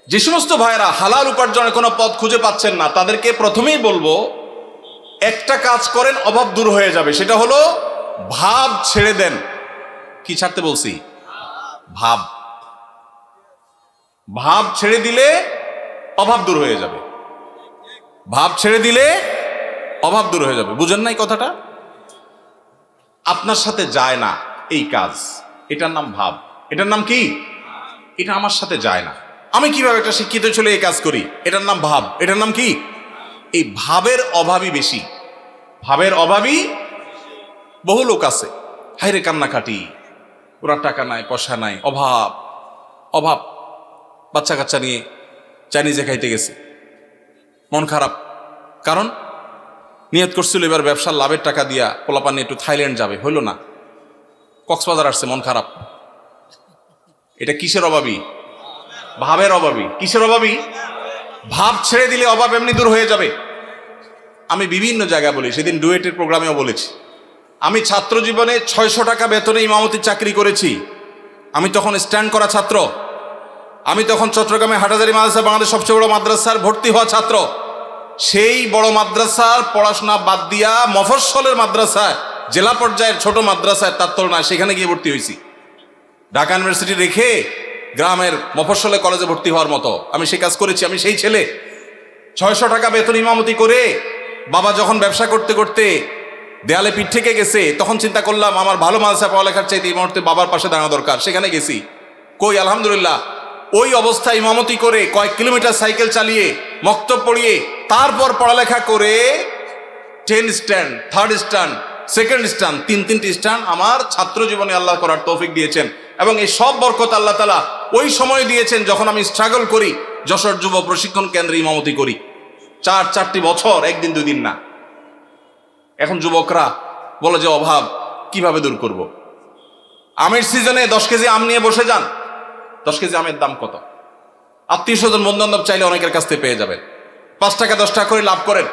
যে সমস্ত ভাইরা হালাল উপার্জনের কোনো পথ খুঁজে পাচ্ছেন না, তাদেরকে প্রথমেই বলবো একটা কাজ করেন, অভাব দূর হয়ে যাবে। সেটা হলো ভাব ছেড়ে দেন। কি ছাড়তে বলছি? ভাব। ভাব ছেড়ে দিলে অভাব দূর হয়ে যাবে। ভাব ছেড়ে দিলে অভাব দূর হয়ে যাবে। বুঝেন নাই কথাটা? আপনার সাথে যায় না এই কাজ, এটার নাম ভাব। এটার নাম কি? এটা আমার সাথে যায় না, আমি কিভাবে একটা শিক্ষিত ছেলে এই কাজ করি, এটার নাম ভাব। এটার নাম কি? এই ভাবের অভাবই বেশি। ভাবের অভাবই বহু লোক আছে, হাইরে কান্নাকাটি, ওরা টাকা নাই, পয়সা নাই, অভাব অভাব। বাচ্চা কাচ্চা নিয়ে চাইনিজে খাইতে গেছে, মন খারাপ। কারণ নিয়ত করছিল এবার ব্যবসার লাভের টাকা দিয়া পোলাপান নিয়ে একটু থাইল্যান্ড যাবে, হইল না, কক্সবাজার আসছে, মন খারাপ। এটা কিসের অভাবী? ভাবের অভাবী। কিসের অভাবী? ভাব ছেড়ে দিলে অভাব এমনি দূর হয়ে যাবে। আমি বিভিন্ন জায়গায় বলি, সেদিন ডুয়েটের প্রোগ্রামেও বলেছি, আমি ছাত্র জীবনে 600 টাকা বেতনে ইমামতির চাকরি করেছি। আমি তখন স্ট্যান্ড করা ছাত্র। আমি তখন চট্টগ্রামে হাটাজারি মাদ্রাসা, বাংলাদেশ সবচেয়ে বড় মাদ্রাসার ভর্তি হওয়া ছাত্র। সেই বড় মাদ্রাসার পড়াশোনা বাদ দিয়া মফস্বলের মাদ্রাসায়, জেলা পর্যায়ের ছোট মাদ্রাসায়, তার তুলনায় সেখানে গিয়ে ভর্তি হয়েছি। ঢাকা ইউনিভার্সিটি রেখে গ্রামের মফস্বলে কলেজে ভর্তি হওয়ার মতো আমি সেই কাজ করেছি। আমি সেই ছেলে 600 টাকা বেতন ইমামতি করে, বাবা যখন ব্যবসা করতে করতে দেয়ালে পিঠ থেকে গেছে, তখন চিন্তা করলাম আমার ভালো মাদ্রাসা পড়ালেখার চাইতে এই মুহূর্তে বাবার পাশে দাঁড়ানো দরকার। সেখানে গেছি। কই, আলহামদুলিল্লাহ, ওই অবস্থায় ইমামতি করে কয়েক কিলোমিটার সাইকেল চালিয়ে মক্তব পড়িয়ে তারপর পড়ালেখা করে 10 stand, 3rd stand, 2nd stand, 3টি স্ট্যান্ড আমার ছাত্র জীবনে আল্লাহ করার তৌফিক দিয়েছেন। এবং এই সব বরকত আল্লাহ তাআলা ওই সময় দিয়েছেন যখন আমি স্ট্রাগল করি, যশোর যুব প্রশিক্ষণ কেন্দ্রে ইমামতি করি। 4টি বছর, একদিন 2 দিন না। এখন যুবকরা বলে যে অভাব কিভাবে দূর করব? আমের সিজনে 10 কেজি আম নিয়ে বসে যান। 10 কেজি আমের দাম কত? আত্মীয় স্বজন বন্ধু বান্ধব চাইলে অনেকের কাছ থেকে পেয়ে যাবেন। 5 টাকা 10 টাকা করে লাভ করেন,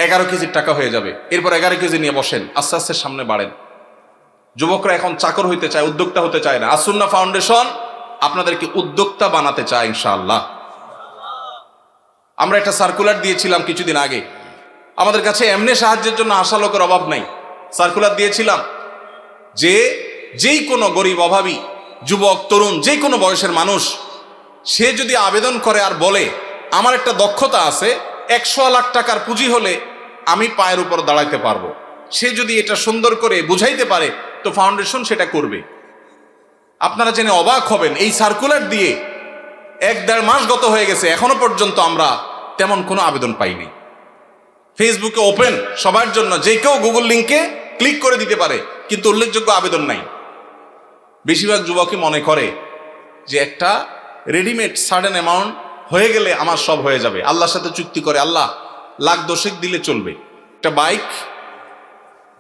11 কেজির টাকা হয়ে যাবে। এরপর 11 কেজি নিয়ে বসেন, আস্তে আস্তে সামনে বাড়েন। যুবকরা এখন চাকর হইতে চায়, উদ্যোক্তা হতে চায় না। আসুন্নাহ ফাউন্ডেশন আপনাদেরকে উদ্যোক্তা বানাতে চায় ইনশাআল্লাহ। আমরা একটা সার্কুলার দিয়েছিলাম কিছুদিন আগে। আমাদের কাছে এমনি সাহায্যের জন্য আশা লোকের অভাব নাই। সার্কুলার দিয়েছিলাম যে যেই কোনো গরিব, অভাবী, যুবক, তরুণ, যে কোনো বয়সের মানুষ, সে যদি আবেদন করে আর বলে আমার একটা দক্ষতা আছে, 100 লাখ টাকার পুঁজি হলে আমি পায়ের উপর দাঁড়াইতে পারবো, সে যদি এটা সুন্দর করে বুঝাইতে পারে, তো ফাউন্ডেশন সেটা করবে। আপনারা জেনে অবাক হবেন, এই সার্কুলার দিয়ে 1-1.5 মাস গত হয়ে গেছে, এখনো পর্যন্ত আমরা তেমন কোনো আবেদন পাইনি। ফেসবুকে ওপেন সবার জন্য, যে কেউ গুগল লিঙ্কে ক্লিক করে দিতে পারে, কিন্তু উল্লেখযোগ্য আবেদন নাই। বেশিরভাগ যুবকই মনে করে যে একটা রেডিমেড সার্টেন অ্যামাউন্ট হয়ে গেলে আমার সব হয়ে যাবে। আল্লাহর সাথে চুক্তি করে, আল্লাহ লাখ 10 দিলে চলবে, একটা বাইক,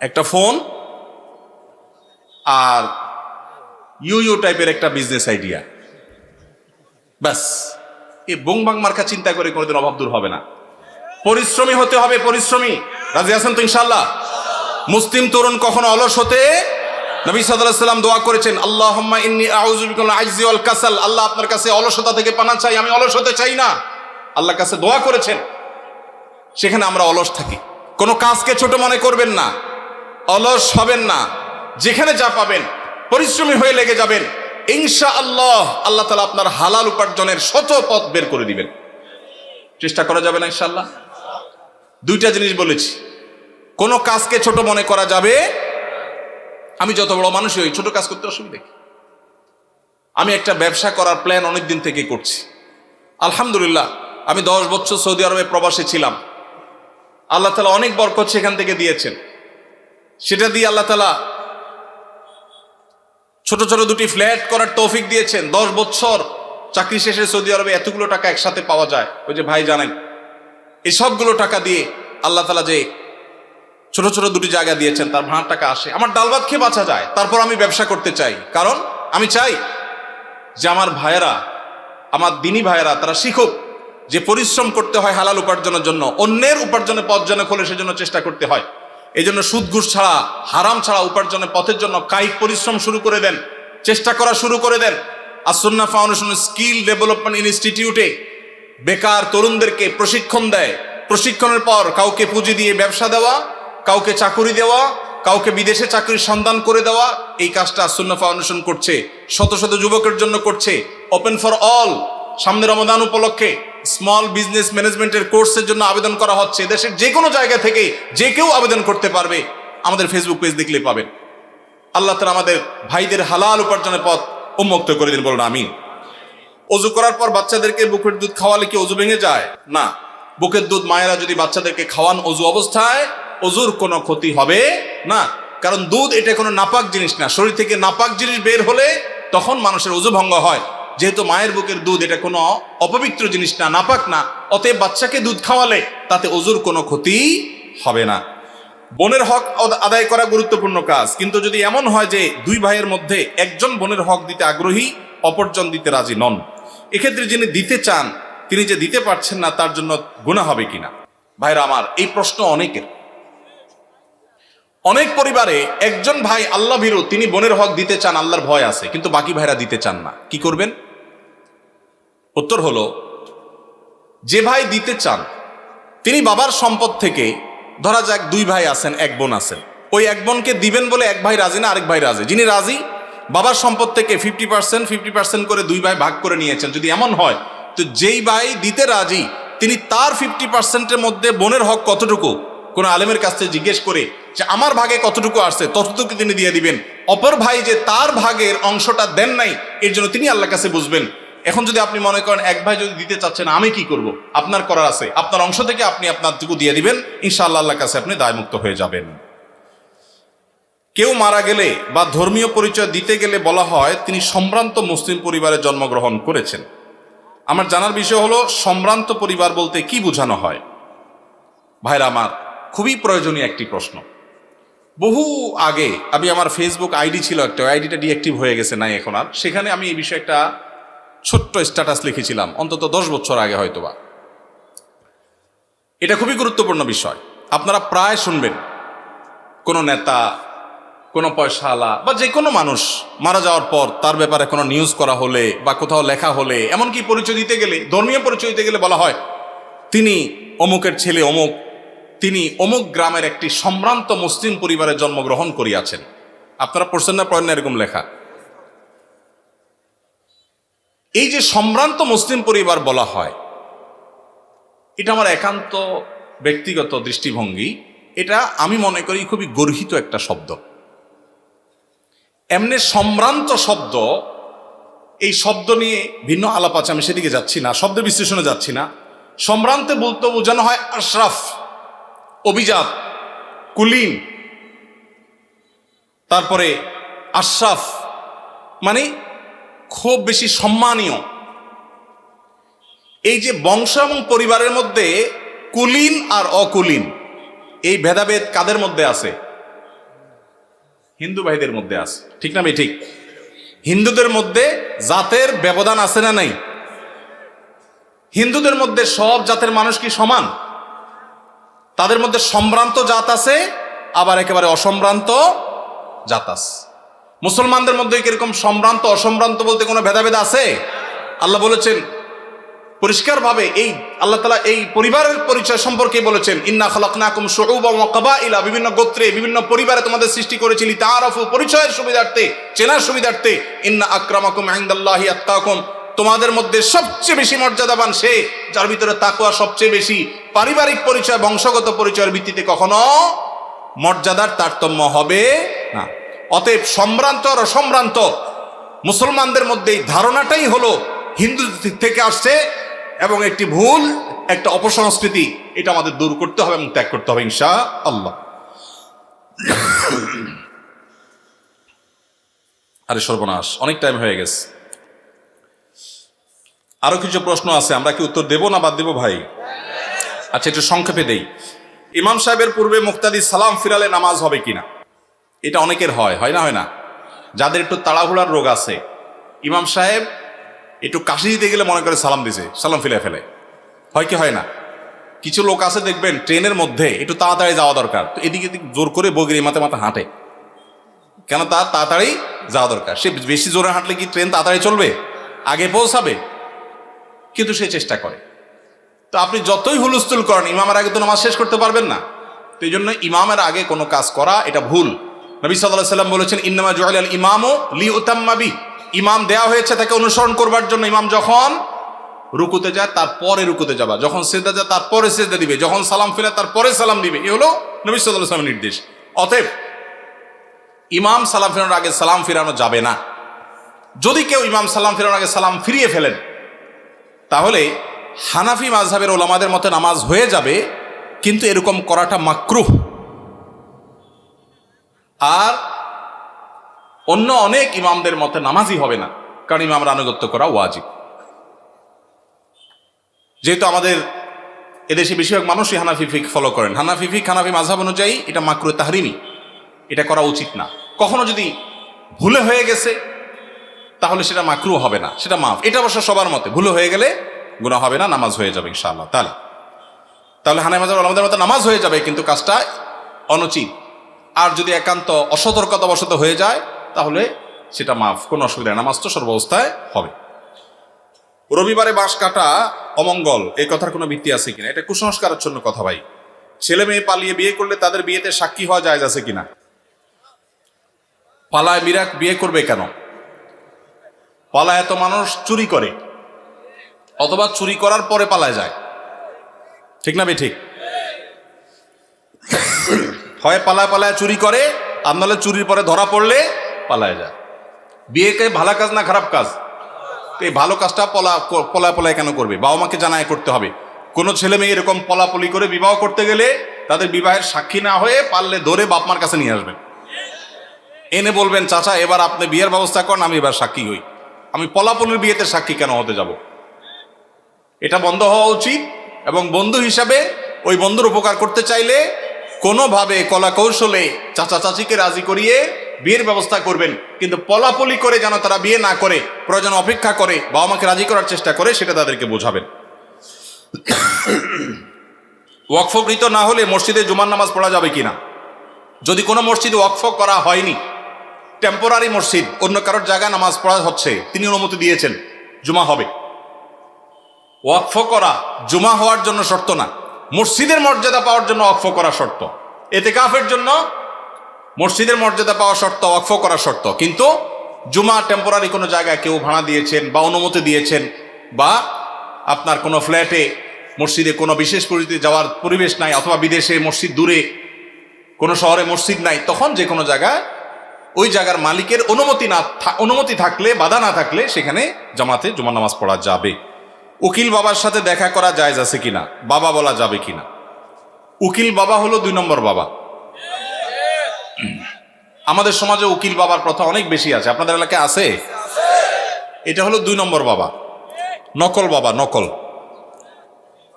একটা ফোন আর ইউ টাইপের একটা বিজনেস আইডিয়া, ব্যাস। এই বংবাং মার্কা চিন্তা করে কোনোদিন অভাব দূর হবে না। পরিশ্রমী হতে হবে, পরিশ্রমী। রাজি আছেন তো ইনশাআল্লাহ? মুসলিম তরুণ কখনো অলস হতে, নবী সাল্লাল্লাহু আলাইহি ওয়াসাল্লাম দোয়া করেছেন, আল্লাহুম্মা ইন্নী আউযু বিকা মিনাল আজজি ওয়াল কাসাল। আল্লাহ আপনার কাছে অলসতা থেকে পানা চাই, আমি অলস হতে চাই না। আল্লাহর কাছে দোয়া করেছেন। সেখানে আমরা অলস থাকি। কোনো কাজকে ছোট মনে করবেন না, অলস হবেন না। যেখানে যা পাবেন পরিশ্রমী হয়ে লেগে যাবেন, ইনশাআল্লাহ আল্লাহ তাআলা আপনার হালাল উপার্জনের শত পথ বের করে দিবেন। চেষ্টা করা যাবে না ইনশাআল্লাহ? 2টা জিনিস বলেছি, কোনো কাজকে ছোট মনে করা যাবে। আমি যত বড় মানুষই হই, ছোট কাজ করতে অসুবিধা কি? আমি একটা ব্যবসা করার প্ল্যান অনেক দিন থেকে করছি। আলহামদুলিল্লাহ, আমি 10 বছর সৌদি আরবে প্রবাসী ছিলাম। আল্লাহ তাআলা অনেক বরকত সেখান থেকে দিয়েছেন। সেটা দিয়ে আল্লাহ তাআলা ছোট ছোট 2টি ফ্ল্যাট করার তৌফিক দিয়েছেন। 10 বছর চাকরি শেষে সৌদি আরবে এতগুলো টাকা একসাথে পাওয়া যায়, ওই যে ভাই জানেন। এই সবগুলো টাকা দিয়ে আল্লাহ তাআলা যে ছোট ছোট 2টি জায়গা দিয়েছেন, তার ভাড়ার টাকা আসে, আমার ডাল ভাত খেয়ে বাঁচা যায়। তারপর আমি ব্যবসা করতে চাই, কারণ আমি চাই যে আমার ভাইয়েরা, আমার দিনী ভাইয়েরা, তারা শিখুক যে পরিশ্রম করতে হয় হালাল উপার্জনের জন্য। অন্যের উপার্জনের পথ যেন খোলে সেজন্য চেষ্টা করতে হয়। এই জন্য সুদ ঘুষ ছাড়া, হারাম ছাড়া উপার্জনের পথের জন্য কায়িক পরিশ্রম শুরু করে দেন, চেষ্টা করা শুরু করে দেন। আসুন্নাহ ফাউন্ডেশন স্কিল ডেভেলপমেন্ট ইনস্টিটিউটে বেকার তরুণদেরকে প্রশিক্ষণ দেয়। প্রশিক্ষণের পর কাউকে পুঁজি দিয়ে ব্যবসা দেওয়া, কাউকে চাকুরি দেওয়া, কাউকে বিদেশে চাকরির সন্ধান করে দেওয়া, এই কাজটা আসুন্নাহ ফাউন্ডেশন করছে। শত শত যুবকের জন্য করছে। Open for all. সামনে রমাদান উপলক্ষে স্মল বিজনেস ম্যানেজমেন্টের কোর্সের জন্য আবেদন করা হচ্ছে। দেশের যে কোনো জায়গা থেকে যে কেউ আবেদন করতে পারবে। আমাদের ফেসবুক পেজ দেখলে পাবেন। আল্লাহ তাআলা আমাদের ভাইদের হালাল উপার্জনের পথ উন্মুক্ত করে দিন, বলুন আমিন। ওযু করার পর বাচ্চাদেরকে বুকের দুধ খাওয়ালে কি ওযু ভেঙে যায়? না। বুকের দুধ মায়েরা যদি বাচ্চাদেরকে খাওয়ান ওযু অবস্থায়, ওযুর কোনো ক্ষতি হবে না। কারণ দুধ এটা কোনো নাপাক জিনিস না। শরীর থেকে নাপাক জিনিস বের হলে তখন মানুষের ওযু ভঙ্গ হয়। যেহেতু মায়ের বুকের দুধ এটা কোনো অপবিত্র জিনিস না, নাপাক না, অতএব বাচ্চাকে দুধ খাওয়ালে তাতে ওযুর কোনো ক্ষতি হবে না। বোনের হক আদায় করা গুরুত্বপূর্ণ কাজ, কিন্তু যদি এমন হয় যে দুই ভাইয়ের মধ্যে একজন বোনের হক দিতে আগ্রহী, অপরজন দিতে রাজি নন, এক্ষেত্রে যিনি দিতে চান তিনি যে দিতে পারছেন না তার জন্য গুনাহ হবে কিনা? ভাইরা আমার, এই প্রশ্ন অনেকের। অনেক পরিবারে একজন ভাই আল্লাহ ভীরু, তিনি বোনের হক দিতে চান, আল্লাহর ভয় আছে, কিন্তু বাকি ভাইরা দিতে চান না। কি করবেন? উত্তর হলো, যে ভাই দিতে চান তিনি বাবার সম্পদ থেকে, ধরা যাক দুই ভাই আছেন, এক বোন আছেন, ওই এক বোনকে দিবেন বলে এক ভাই রাজি না, আরেক ভাই রাজি। যিনি রাজি, বাবার সম্পদ থেকে 50% করে দুই ভাই ভাগ করে নিয়েছেন। যদি এমন হয়, তো যেই ভাই দিতে রাজি তিনি তার 50%-এর মধ্যে বোনের হক কতটুকু, কোন আলেমের কাছ থেকে জিজ্ঞেস করে যে আমার ভাগে কতটুকু আসছে ততটুকু তিনি দিয়ে দিবেন। অপর ভাই যে তার ভাগের অংশটা দেন নাই, এর জন্য তিনি আল্লাহর কাছে বুঝবেন। এখন যদি আপনি মনে করেন এক ভাই যদি দিতে চাচ্ছেন, আমি কি করব, আপনার করার আছে, আপনার অংশ থেকে আপনি আপনারটুকু দিয়ে দিবেন, ইনশাআল্লাহ আল্লাহর কাছে আপনি দায়মুক্ত হয়ে যাবেন। কেউ মারা গেলে বা ধর্মীয় পরিচয় দিতে গেলে বলা হয় তিনি সম্ভ্রান্ত মুসলিম পরিবারে জন্মগ্রহণ করেছেন। আমার জানার বিষয় হলো, সম্ভ্রান্ত পরিবার বলতে কি বোঝানো হয়? ভাইরা আমার, খুবই প্রয়োজনীয় একটি প্রশ্ন। বহু আগে আমার ফেসবুক আইডি ছিল একটা, আইডিটা ডিঅ্যাক্টিভ হয়ে গেছে, নাই এখন আর। সেখানে আমি এই বিষয়ে একটা ছোট্ট স্ট্যাটাস লিখেছিলাম, অন্তত 10 বছর আগে হয়তোবা। এটা খুবই গুরুত্বপূর্ণ বিষয়। আপনারা প্রায় শুনবেন কোনো নেতা, কোনো পয়সাওয়ালা বা যে কোনো মানুষ মারা যাওয়ার পর তার ব্যাপারে কোনো নিউজ করা হলে বা কোথাও লেখা হলে, এমনকি পরিচয় দিতে গেলে, ধর্মীয় পরিচয় দিতে গেলে বলা হয় তিনি অমুকের ছেলে অমুক, তিনি অমুক গ্রামের একটি সম্ভ্রান্ত মুসলিম পরিবারে জন্মগ্রহণ করিয়াছেন। আপনারা পড়ছেন না, পড়েন না এরকম লেখা? এই যে সম্ভ্রান্ত মুসলিম পরিবার বলা হয়, এটা আমার একান্ত ব্যক্তিগত দৃষ্টিভঙ্গি। এটা আমি মনে করি খুবই গর্হিত একটা শব্দ। এমনি সম্ভ্রান্ত শব্দ, এই শব্দ নিয়ে ভিন্ন আলাপ আছে, আমি সেদিকে যাচ্ছি না, শব্দ বিশ্লেষণে যাচ্ছি না। সম্ভ্রান্তে বলতে বোঝানো হয় আশরাফ, অভিজাত, কুলীন, তারপরে আশরাফ মানে খুব বেশি সম্মানীয়। এই যে বংশ এবং পরিবারের মধ্যে কুলীন আর অকুলীন, এই ভেদাভেদ কাদের মধ্যে আছে? হিন্দু ভাইদের মধ্যে আছে, ঠিক না ভাই? ঠিক। হিন্দুদের মধ্যে জাতের ব্যবধান আছে না নাই? হিন্দুদের মধ্যে সব জাতের মানুষ কি সমান? তাদের মধ্যে সম্ভ্রান্ত জাত আছে, আবার একেবারে অসম্ভ্রান্ত জাত আছে। মুসলমানদের মধ্যে কিরকম সম্ভ্রান্ত অসম্ভ্রান্ত বলতে কোনো ভেদাভেদ আছে? আল্লাহ বলেছেন পরিষ্কারভাবে, এই আল্লাহ তাআলা এই পরিবারের পরিচয় সম্পর্কে বলেছেন, ইন্না খালাকনাকুম শুউবান ওয়া কাবাইলা, বিভিন্ন গোত্রে বিভিন্ন পরিবারে তোমাদের সৃষ্টি করেছি, লিতাআরাফু, পরিচয়ের সুবিধার্থে, চেনার সুবিধার্থে। ইন্না আকরামাকুম ইনদাল্লাহি আতকাকুম, তোমাদের মধ্যে সবচেয়ে বেশি মর্যাদাবান সে যার ভিতরে তাকওয়া সবচেয়ে বেশি। পারিবারিক পরিচয়, বংশগত পরিচয়ের ভিত্তিতে কখনো মর্যাদার তারতম্য হবে না। অতএব সম্ভ্রান্ত আর অসম্ভ্রান্ত মুসলমানদের মধ্যে এই ধারণাটাই হলো হিন্দু থেকে আসছে, এবং একটি ভুল, একটা অপসংস্কৃতি। এটা আমাদের দূর করতে হবে এবং ত্যাগ করতে হবে ইনশাআল্লাহ। আরে সর্বনাশ, অনেক টাইম হয়ে গেছে। আরো কিছু প্রশ্ন আছে, আমরা কি উত্তর দেব না বাদ দেব ভাই? আচ্ছা, একটু সংক্ষেপে দেই। ইমাম সাহেবের পূর্বে মুক্তাদি সালাম ফিরালে নামাজ হবে কিনা? এটা অনেকের হয়, হয় না? হয় না? যাদের একটু তাড়াহুড়ার রোগ আছে, ইমাম সাহেব একটু কাশি দিতে গেলে মনে করে সালাম দিছে, সালাম ফিরে ফেলে। হয় কি হয় না? কিছু লোক আছে দেখবেন ট্রেনের মধ্যে একটু তাড়াতাড়ি যাওয়া দরকার, তো এদিকে জোর করে বগির মাথা মাথা হাঁটে, কেন? তার তাড়াতাড়ি যাওয়া দরকার। সে বেশি জোরে হাঁটলে কি ট্রেন তাড়াতাড়ি চলবে? আগে পৌঁছাবে? কিন্তু সে চেষ্টা করে। তো আপনি যতই হুলস্থুল করেন, ইমামের আগে তো নামাজ শেষ করতে পারবেন না। তো এই জন্য ইমামের আগে কোনো কাজ করা এটা ভুল। নবী সাল্লাল্লাহু আলাইহি ওয়াসাল্লাম বলেছেন, ইন্নামা জুইলাল ইমামু লিউতাম্মা বি, ইমাম দেয়া হয়েছে তাকে অনুসরণ করবার জন্য। ইমাম যখন রুকুতে যায় তারপরে রুকুতে যাবা, যখন সিজদা যায় তারপরে সিজদা দিবে, যখন সালাম ফিরে তারপরে সালাম দিবে। এই হলো নবী সাল্লাল্লাহু আলাইহি ওয়াসাল্লামের নির্দেশ। অতএব ইমাম সালাম ফেরানোর আগে সালাম ফিরানো যাবে না। যদি কেউ ইমাম সালাম ফেরানোর আগে সালাম ফিরিয়ে ফেলেন, তাহলে হানাফি মাযহাবের ওলামাদের মতে নামাজ হয়ে যাবে, কিন্তু এরকম করাটা মাকরুহ। আর অন্য অনেক ইমামদের মতে নামাজই হবে না। কারণ ইমামের আনুগত্য করা ওয়াজিব। যেহেতু আমাদের এদেশে বেশিরভাগ মানুষই হানাফি ফিক ফলো করেন, হানাফি ফিক হানাফি মাযহাব অনুযায়ী এটা মাকরুহ তাহরিমি, এটা করা উচিত না। কখনো যদি ভুলে হয়ে গেছে তাহলে সেটা মাকরুহ হবে না, সেটা মাফ। এটা অবশ্য সবার মতে, ভুলে হয়ে গেলে গুনাহ হবে না, নামাজ হয়ে যাবে ইনশাআল্লাহ তাআলা। তাহলে হানাফি মাযহাব আমাদের মতে নামাজ হয়ে যাবে, কিন্তু কাজটা অনুচিত। আর যদি একান্ত অসতর্কতাবশত হয়ে যায় তাহলে সেটা মাফ, কোনো অসুবিধা নেই, নামাজ তো সর্বাবস্থায় হবে। রবিবারে বাঁশ কাটা অমঙ্গল, এই কথার কোনো ভিত্তি আছে কিনা? এটা কুসংস্কারের জন্য কথা ভাই। ছেলে মেয়ে পালিয়ে বিয়ে করলে তাদের বিয়েতে সাক্ষী হওয়া জায়েজ আছে কিনা? পালায় মিরাক বিয়ে করবে কেন? পালায় এত মানুষ চুরি করে, অথবা চুরি করার পরে পালায় যায়, ঠিক না বে ঠিক? হয় পালায় পালায় চুরি করে, আর নাহলে চুরির পরে ধরা পড়লে পালায় যায়। বিয়েকে ভালো কাজ না খারাপ কাজ? এই ভালো কাজটা পলায় পলায় কেন করবে? বাবা মাকে জানায় করতে হবে। কোনো ছেলে মেয়ে এরকম পলাপলি করে বিবাহ করতে গেলে তাদের বিবাহের সাক্ষী না হয়ে পারলে ধরে বাপ মার কাছে নিয়ে আসবেন, এনে বলবেন চাচা এবার আপনি বিয়ের ব্যবস্থা করেন, আমি এবার সাক্ষী হই। আমি পলাপলির বিয়েতে সাক্ষী কেন হতে যাব? এটা বন্ধ হওয়া উচিত। এবং বন্ধু হিসাবে ওই বন্ধুর উপকার করতে চাইলে কোনোভাবে কলা কৌশলে চাচা চাচিকে রাজি করিয়ে বিয়ের ব্যবস্থা করবেন, কিন্তু পলাপলি করে যেন তারা বিয়ে না করে, প্রয়োজন অপেক্ষা করে বাবা মাকে রাজি করার চেষ্টা করে, সেটা তাদেরকে বোঝাবেন। ওয়াকফকৃত না হলে মসজিদে জুমার নামাজ পড়া যাবে কিনা? যদি কোনো মসজিদে ওয়াকফ করা হয়নি, টেম্পোরারি মসজিদ, অন্য কারোর জায়গায় নামাজ পড়া হচ্ছে, তিনি অনুমতি দিয়েছেন, জুমা হবে। ওয়াকফ করা জুমা হওয়ার জন্য শর্ত না, মসজিদের মর্যাদা পাওয়ার জন্য ওয়াকফ করা শর্ত। ইতিকাফের জন্য মসজিদের মর্যাদা পাওয়া শর্ত, ওয়াকফ করা শর্ত। কিন্তু জুমা টেম্পোরারি কোনো জায়গায় কেউ ভাড়া দিয়েছেন বা অনুমতি দিয়েছেন, বা আপনার কোনো ফ্ল্যাটে মসজিদে কোনো বিশেষ পরিস্থিতি যাওয়ার পরিবেশ নাই, অথবা বিদেশে মসজিদ দূরে কোনো শহরে মসজিদ নাই, তখন যে কোনো জায়গায় ওই জায়গার মালিকের অনুমতি থাকলে, বাধা না থাকলে সেখানে জামাতে জুমার নামাজ পড়া যাবে। উকিল বাবার সাথে দেখা করা জায়েজ আছে কিনা? বাবা বলা যাবে কিনা? উকিল বাবা হলো 2 নম্বর বাবা। আমাদের সমাজে উকিল বাবার প্রথা অনেক বেশি আছে, আপনাদের এলাকায় আছে? এটা হলো 2 নম্বর বাবা, নকল বাবা, নকল।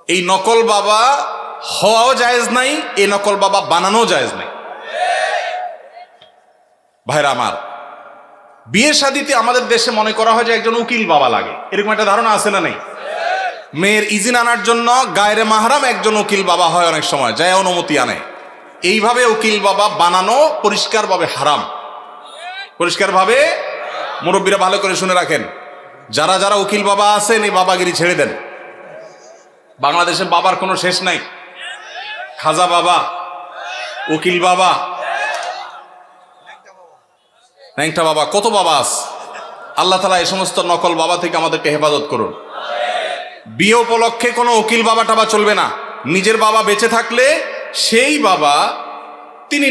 এই নকল বাবা হওয়াও জায়েজ নাই, এই নকল বাবা বানানো জায়েজ নাই। ভাইরা আমার, বিয়ে শাদীতে আমাদের দেশে মনে করা হয় যে একজন উকিল বাবা লাগে, এরকম একটা ধারণা আছে না নেই? মেয়ের ইজিন আনার জন্য গায়রে মাহরাম একজন উকিল বাবা হয়, অনেক সময় যায় অনুমতি আনে। এইভাবে উকিল বাবা বানানো পরিষ্কারভাবে হারাম, পরিষ্কারভাবে। মুরব্বীরা ভালো করে শুনে রাখেন, যারা যারা উকিল বাবা আছেন এই বাবাগিরি ছেড়ে দেন। বাংলাদেশে বাবার কোনো শেষ নাই। খাজা বাবা, উকিল বাবা, ন্যাংটা বাবা, কত বাবা আছে। আল্লাহ তাআলা এই সমস্ত নকল বাবা থেকে আমাদেরকে হেফাজত করুন। বিয়ে উপলক্ষে কোনো উকিল বাবা টাবা চলবে না। নিজের বাবা বেঁচে থাকলে সেই বাবা তিনি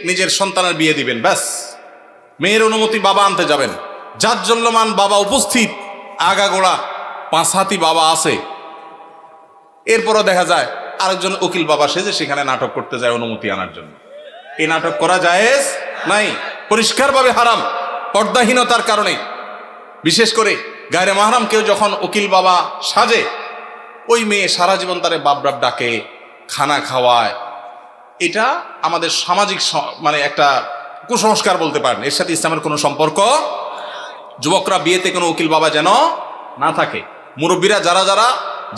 নিজের সন্তানের বিয়ে দিবেন, ব্যাস। মেয়ের অনুমতি বাবা আনতে যাবেন। জাজ্জল্যমান বাবা উপস্থিত, আগাগোড়া 5 হাতি বাবা আছে, এরপরও দেখা যায় আরেকজন উকিল বাবা সেজে সেখানে নাটক করতে যায় অনুমতি আনার জন্য। এই নাটক করা জায়েজ নাই, পরিষ্কারভাবে হারাম, পর্দাহীনতার কারণে। বিশেষ করে গায়রে মাহরাম কেউ যখন উকিল বাবা সাজে, ওই মেয়ে সারা জীবন তারে বাপ বাপ ডাকে, খানা খাওয়ায়। এটা আমাদের সামাজিক মানে একটা কুসংস্কার বলতে পারেন, এর সাথে ইসলামের কোনো সম্পর্ক। যুবকরা বিয়েতে কোনো উকিল বাবা যেন না থাকে। মুরব্বীরা যারা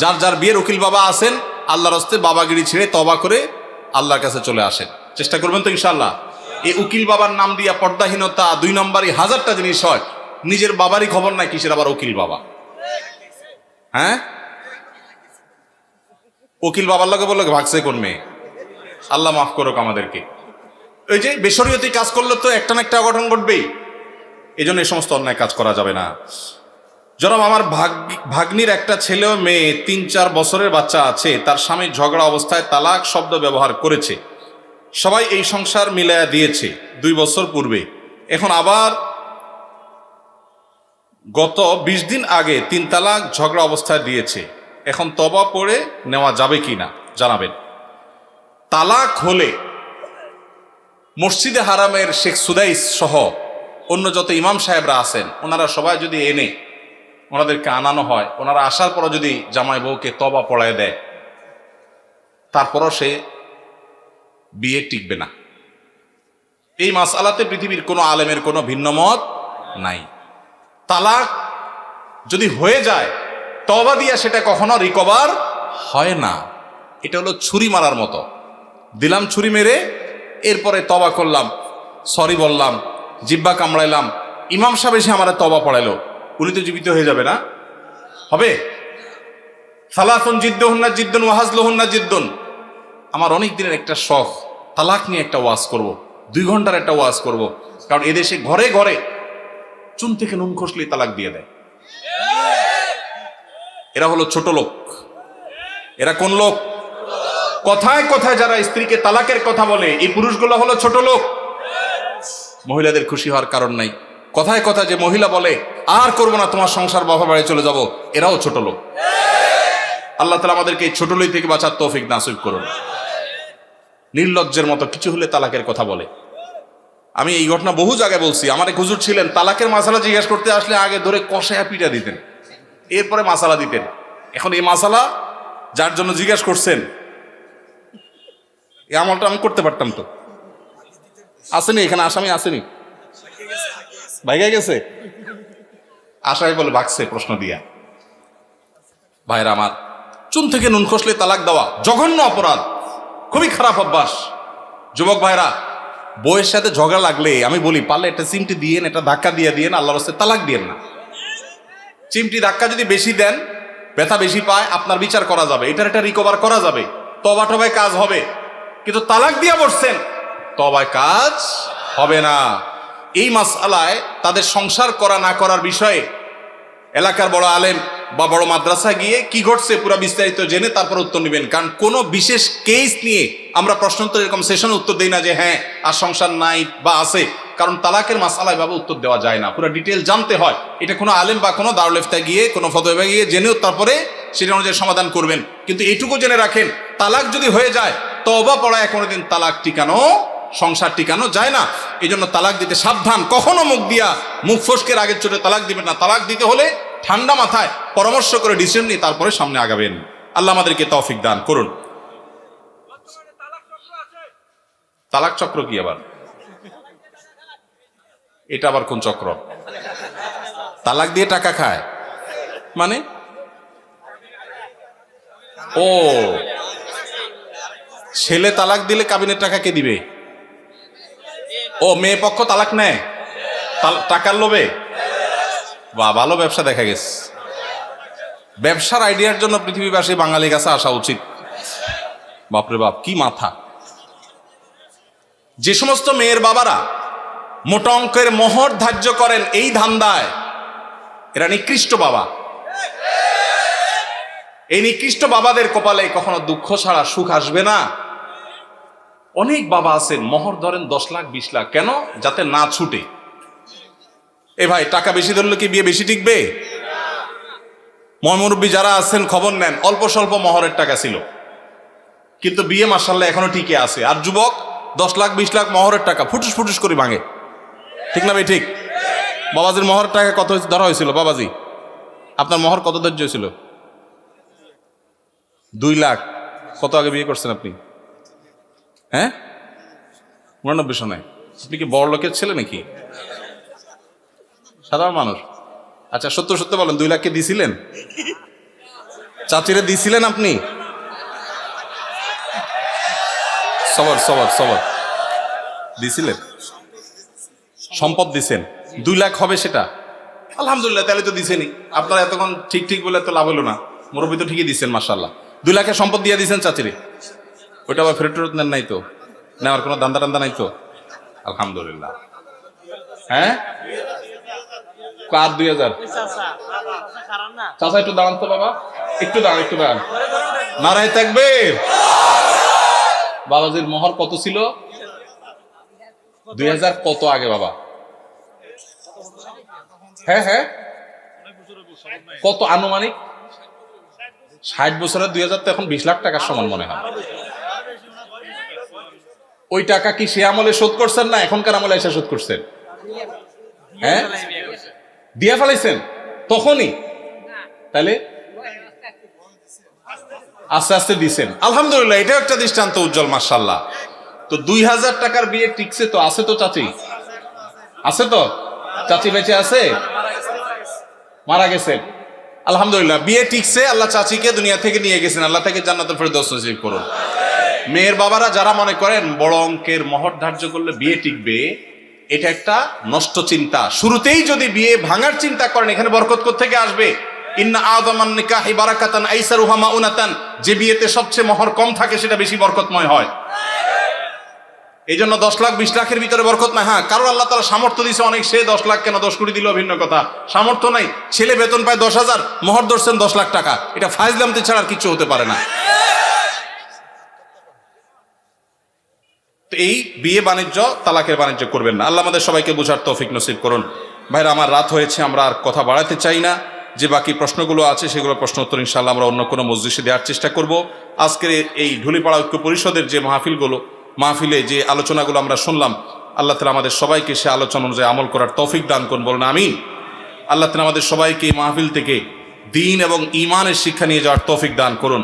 যার যার বিয়ের উকিল বাবা আছেন, আল্লাহর হস্তে বাবাগিরি ছেড়ে তওবা করে আল্লাহর কাছে চলে আসেন, চেষ্টা করবেন তো ইনশাআল্লাহ। এই উকিল বাবার নাম দিয়া পর্দাহীনতা 2 নম্বরই 1000টা জিনিস হয়। নিজের বাবারই খবর নাই, কিসের আবার উকিল বাবা? হ্যাঁ, উকিল বাবার লগে বললো ভাগছে কোন মেয়ে। আল্লাহ মাফ করুক আমাদেরকে। ওই যে বেশরিয়তি কাজ করলে তো একটা না একটা অঘটন ঘটবেই, এই জন্য এই সমস্ত অন্যায় কাজ করা যাবে না। জনাব, আমার ভাগ্নির একটা ছেলে ও মেয়ে, 3-4 বছরের বাচ্চা আছে। তার স্বামী ঝগড়া অবস্থায় তালাক শব্দ ব্যবহার করেছে। সবাই এই সংসার মিলায়া দিয়েছে 2 বছর পূর্বে। এখন আবার গত 20 দিন আগে 3 তালাক ঝগড়া অবস্থায় দিয়েছে। এখন তওবা পড়ে নেওয়া যাবে কি না জানাবেন। তালাক হলে মসজিদে হারামের শেখ সুদাইস সহ অন্য যত ইমাম সাহেবরা আছেন ওনারা সবাই যদি এনে ওনাদেরকে আনানো হয়, ওনারা আসার পরও যদি জামাই বউকে তওবা পড়ায় দেয়, তারপরও সে বিয়ে টিকবে না। এই মাসআলাতে পৃথিবীর কোনো আলেমের কোনো ভিন্ন মত নাই। তালাক যদি হয়ে যায়, তওবা দিয়া সেটা কখনো রিকভার হয় না। এটা হলো ছুরি মারার মতো, দিলাম ছুরি মেরে, এরপরে তওবা করলাম, সরি বললাম, জিব্বা কামড়াইলাম, ইমাম সাহেব এসে আমার তওবা পড়াইলো, উনি তো জীবিত হয়ে যাবে না? হবে? সালাসুন জিদ্দুহুন্না জিদ্দুন ওয়া হাজলুহুন্না জিদ্দুন। আমার অনেক দিনের একটা শখ, তালাক নিয়ে একটা ওয়াজ করব, 2 ঘন্টার একটা ওয়াজ করব, কারণ এদেশে ঘরে ঘরে চুন থেকে নুন খসলেই তালাক দিয়ে দেয়। এরা হলো ছোট লোক। এরা কোন লোক? কথায় কথায় যারা স্ত্রীকে তালাকের কথা বলে, এই পুরুষগুলো হলো ছোট লোক। মহিলাদের খুশি হওয়ার কারণ নাই। কথায় কথা যে মহিলা বলে আর করবো না, তোমার সংসার বাবা বাড়ি চলে যাব, এরাও ছোট লোক। আল্লাহ তাআলা আমাদেরকে এই ছোট লোক থেকে বাঁচার তৌফিক নাসিব করুন। নির্লজ্জের মতো কিছু হলে তালাকের কথা বলে। আমি এই ঘটনা বহু জায়গায় বলছি। আমার এক হুজুর ছিলেন, তালাকের মাসালা জিজ্ঞেস করতে আসলে আগে ধরে কষায়া পিটা দিতেন, এরপরে মাসালা দিতেন। এখন এই মাসালা যার জন্য জিজ্ঞেস করছেন, এই আমলটা আমি করতে পারতাম তো। আসেনি এখানে আসামি? আসেনি? ভাইগা গেছে? আসামি বলে ভাগছে প্রশ্ন দিয়া। ভাইরা আমার, চুন থেকে নুন খসলে তালাক দেওয়া জঘন্য অপরাধ, খুবই খারাপ অভ্যাস। যুবক ভাইরা, বউয়ের সাথে ঝগড়া লাগলে আমি বলি, পারলে একটা চিমটি দিয়েন, একটা ধাক্কা দিয়ে দিয়েন, আল্লাহর রাস্তায় তালাক দিয়েন না। চিমটি ধাক্কা যদি বেশি দেন, ব্যথা বেশি পায়, আপনার বিচার করা যাবে, এটার একটা রিকভার করা যাবে, তওবা টবায় কাজ হবে। কিন্তু তালাক দিয়া বসছেন, তওবায় কাজ হবে না। এই মাসআলায় তাদের সংসার করা না করার বিষয়ে এলাকার বড় আলেম বা বড় মাদ্রাসা গিয়ে কি ঘটছে পুরো বিস্তারিত জেনে তারপর উত্তর নেবেন। কারণ কোনো বিশেষ কেস নিয়ে আমরা প্রশ্নোত্তর এরকম সেশনে উত্তর দেই না যে হ্যাঁ আর সংসার নাই বা আছে। কারণ তালাকের মাসআলা এভাবে উত্তর দেওয়া যায় না, পুরো ডিটেল জানতে হয়। এটা কোনো আলেম বা কোনো দারুল ইফতা গিয়ে কোনো ফতোয়া গিয়ে জেনেও তারপরে সেটা অনুযায়ী সমাধান করবেন। কিন্তু এইটুকু জেনে রাখেন, তালাক যদি হয়ে যায়, তওবা পড়ায় কোনোদিন তালাক টিকানো, সংসার টিকানো যায় না। এই জন্য তালাক দিতে সাবধান। কখনো মুখ ফসকের আগের চোটে তালাক দিবেন না। তালাক দিতে হলে ঠান্ডা মাথায় পরামর্শ করে ডিসিশন নিয়ে তারপরে সামনে আগাবেন। আল্লাহ আমাদেরকে তৌফিক দান করুন। তালাক চক্র কি আবার? এটা আবার কোন চক্র? তালাক দিয়ে টাকা খায় মানে? ও, ছেলে তালাক দিলে কাবিনের টাকা কে দিবে? ও, মেয়ে পক্ষ তালাক নেয় টাকার লোভে? বা ভালো ব্যবসা দেখা গেছে। ব্যবসার আইডিয়ার জন্য পৃথিবীবাসী বাঙালির কাছে আসা উচিত। বাপরে বাপ, কি মাথা! যে সমস্ত মেয়ের বাবারা মোটা অঙ্কের মোহর ধার্য করেন এই ধান্দায়, এরা নিকৃষ্ট বাবা। এই নিকৃষ্ট বাবাদের কপালে কখনো দুঃখ ছাড়া সুখ আসবে না। অনেক বাবা আছেন মোহর ধরেন 10 লাখ 20 লাখ, কেন? যাতে না ছুটে। এ ভাই, টাকা বেশি ধরলে কি বিয়ে বেশি টিকবে? মুরব্বী যারা আছেন খবর নেন, অল্প স্বল্প মোহরের টাকা ছিল, কিন্তু বিয়ে মাশাআল্লাহ এখনো টিকে আছে। আর যুবক 10 লাখ 20 লাখ মোহরের টাকা ফুটুস ফুটুস করে ভাঙে। ঠিক না ভাই? ঠিক। বাবাজির মোহরের টাকা কত ধরা হয়েছিল? বাবাজি, আপনার মোহর কত ধৈর্য হয়েছিল? 2 লাখ। কত আগে বিয়ে করছেন আপনি? হ্যাঁ, 89 সনে। আপনি কি বড় লোকের ছেলে নাকি? সাধারণ মানুষ। আচ্ছা, সত্য সত্য বলেন, 2 লাখকে দিছিলেন? চাচিরে দিছিলেন আপনি? সবর সবর সবর দিছিলেন? সম্পদ দিছেন? 2 লাখ হবে সেটা? আলহামদুলিল্লাহ, তাহলে তো দিছেনি। আপনারা এতক্ষণ ঠিক ঠিক বলে তো লাভ হলো না। মুরব্বী তো ঠিকই দিচ্ছেন মাশাআল্লাহ। 2 লাখের সম্পদ দিয়ে দিচ্ছেন চাচিরে, ওইটা আবার ফেরত ফেরত নেন নাই তো? নেওয়ার কোনো দান্দা টান্দা নাই তো? আলহামদুলিল্লাহ। হ্যাঁ, কার 2000? চাচা একটু দাঁড়ান তো বাবা, একটু দাঁড়ান, একটু দাঁড়ান। নারায়ে তাকবীর। বাবাজির মোহর কত ছিল? 2000 কত আগে বাবা? হ্যাঁ হ্যাঁ, কত আনুমানিক? 60 বছরের 2000 তো এখন 20 লাখ টাকার সমান মনে হয়। ওই টাকা কি সে আমলে শোধ করছেন না এখনকার আমলে এসে শোধ করছেন? হ্যাঁ, দিয়া ফেলাইছেন তখনই? তাহলে আস্তে আস্তে দিছেন, আলহামদুলিল্লাহ, এটাও একটা দৃষ্টান্ত উজ্জ্বল, মাশাআল্লাহ। তো 2000 টাকার বিয়ে টিকছে তো? আছে তো চাচি? আছে তো? চাচি বেঁচে আছে? মারা গেছেন, আলহামদুলিল্লাহ, বিয়ে টিকছে, আল্লাহ চাচিকে দুনিয়া থেকে নিয়ে গেছেন, আল্লাহ থেকে জান্নাতুল ফেরদৌস নসিব করুন। মেয়ের বাবারা যারা মনে করেন বড় অঙ্কের মহর ধার্য করলে বিয়ে টিকবে, এটা একটা নষ্ট চিন্তা। শুরুতেই যদি বিয়ে ভাঙার চিন্তা করেন, এখানে বরকত কোত্থেকে আসবে? ইন্না আযামান নিকাহি বারাকাতান আইসারুহা মাউনাতান, যে বিয়েতে সবচেয়ে মহর কম থাকে সেটা বেশি বরকতময় হয়। এই জন্য 10 লাখ 20 লাখের ভিতরে বরকত নাই। হ্যাঁ, কারণ আল্লাহ তাআলা সামর্থ্য দিয়েছে অনেক, সে 10 লাখ কেন 10 কোটি দিল ভিন্ন কথা। সামর্থ্য নাই, ছেলে বেতন পায় 10,000, মহর ধরছেন 10 লাখ টাকা, এটা ফাইজলামতি ছাড়া আর কিছু হতে পারে না। তো এই বিয়ে বাণিজ্য, তালাকের বাণিজ্য করবেন না। আল্লাহ আমাদের সবাইকে বোঝার তৌফিক নসিব করুন। ভাইরা আমার, রাত হয়েছে, আমরা আর কথা বাড়াতে চাই না। যে বাকি প্রশ্নগুলো আছে সেগুলো প্রশ্ন উত্তর ইনশাআল্লাহ আমরা অন্য কোনো মজলিসে দেওয়ার চেষ্টা করব। আজকের এই ঢুলিপাড়া ঐক্য পরিষদের যে মাহফিলে যে আলোচনাগুলো আমরা শুনলাম, আল্লাহ তাআলা আমাদের সবাইকে সে আলোচনা অনুযায়ী আমল করার তৌফিক দান করুন, বলুন আমিন। আল্লাহ তাআলা আমাদের সবাইকে এই মাহফিল থেকে দ্বীন এবং ঈমানের শিক্ষা নিয়ে যাওয়ার তৌফিক দান করুন।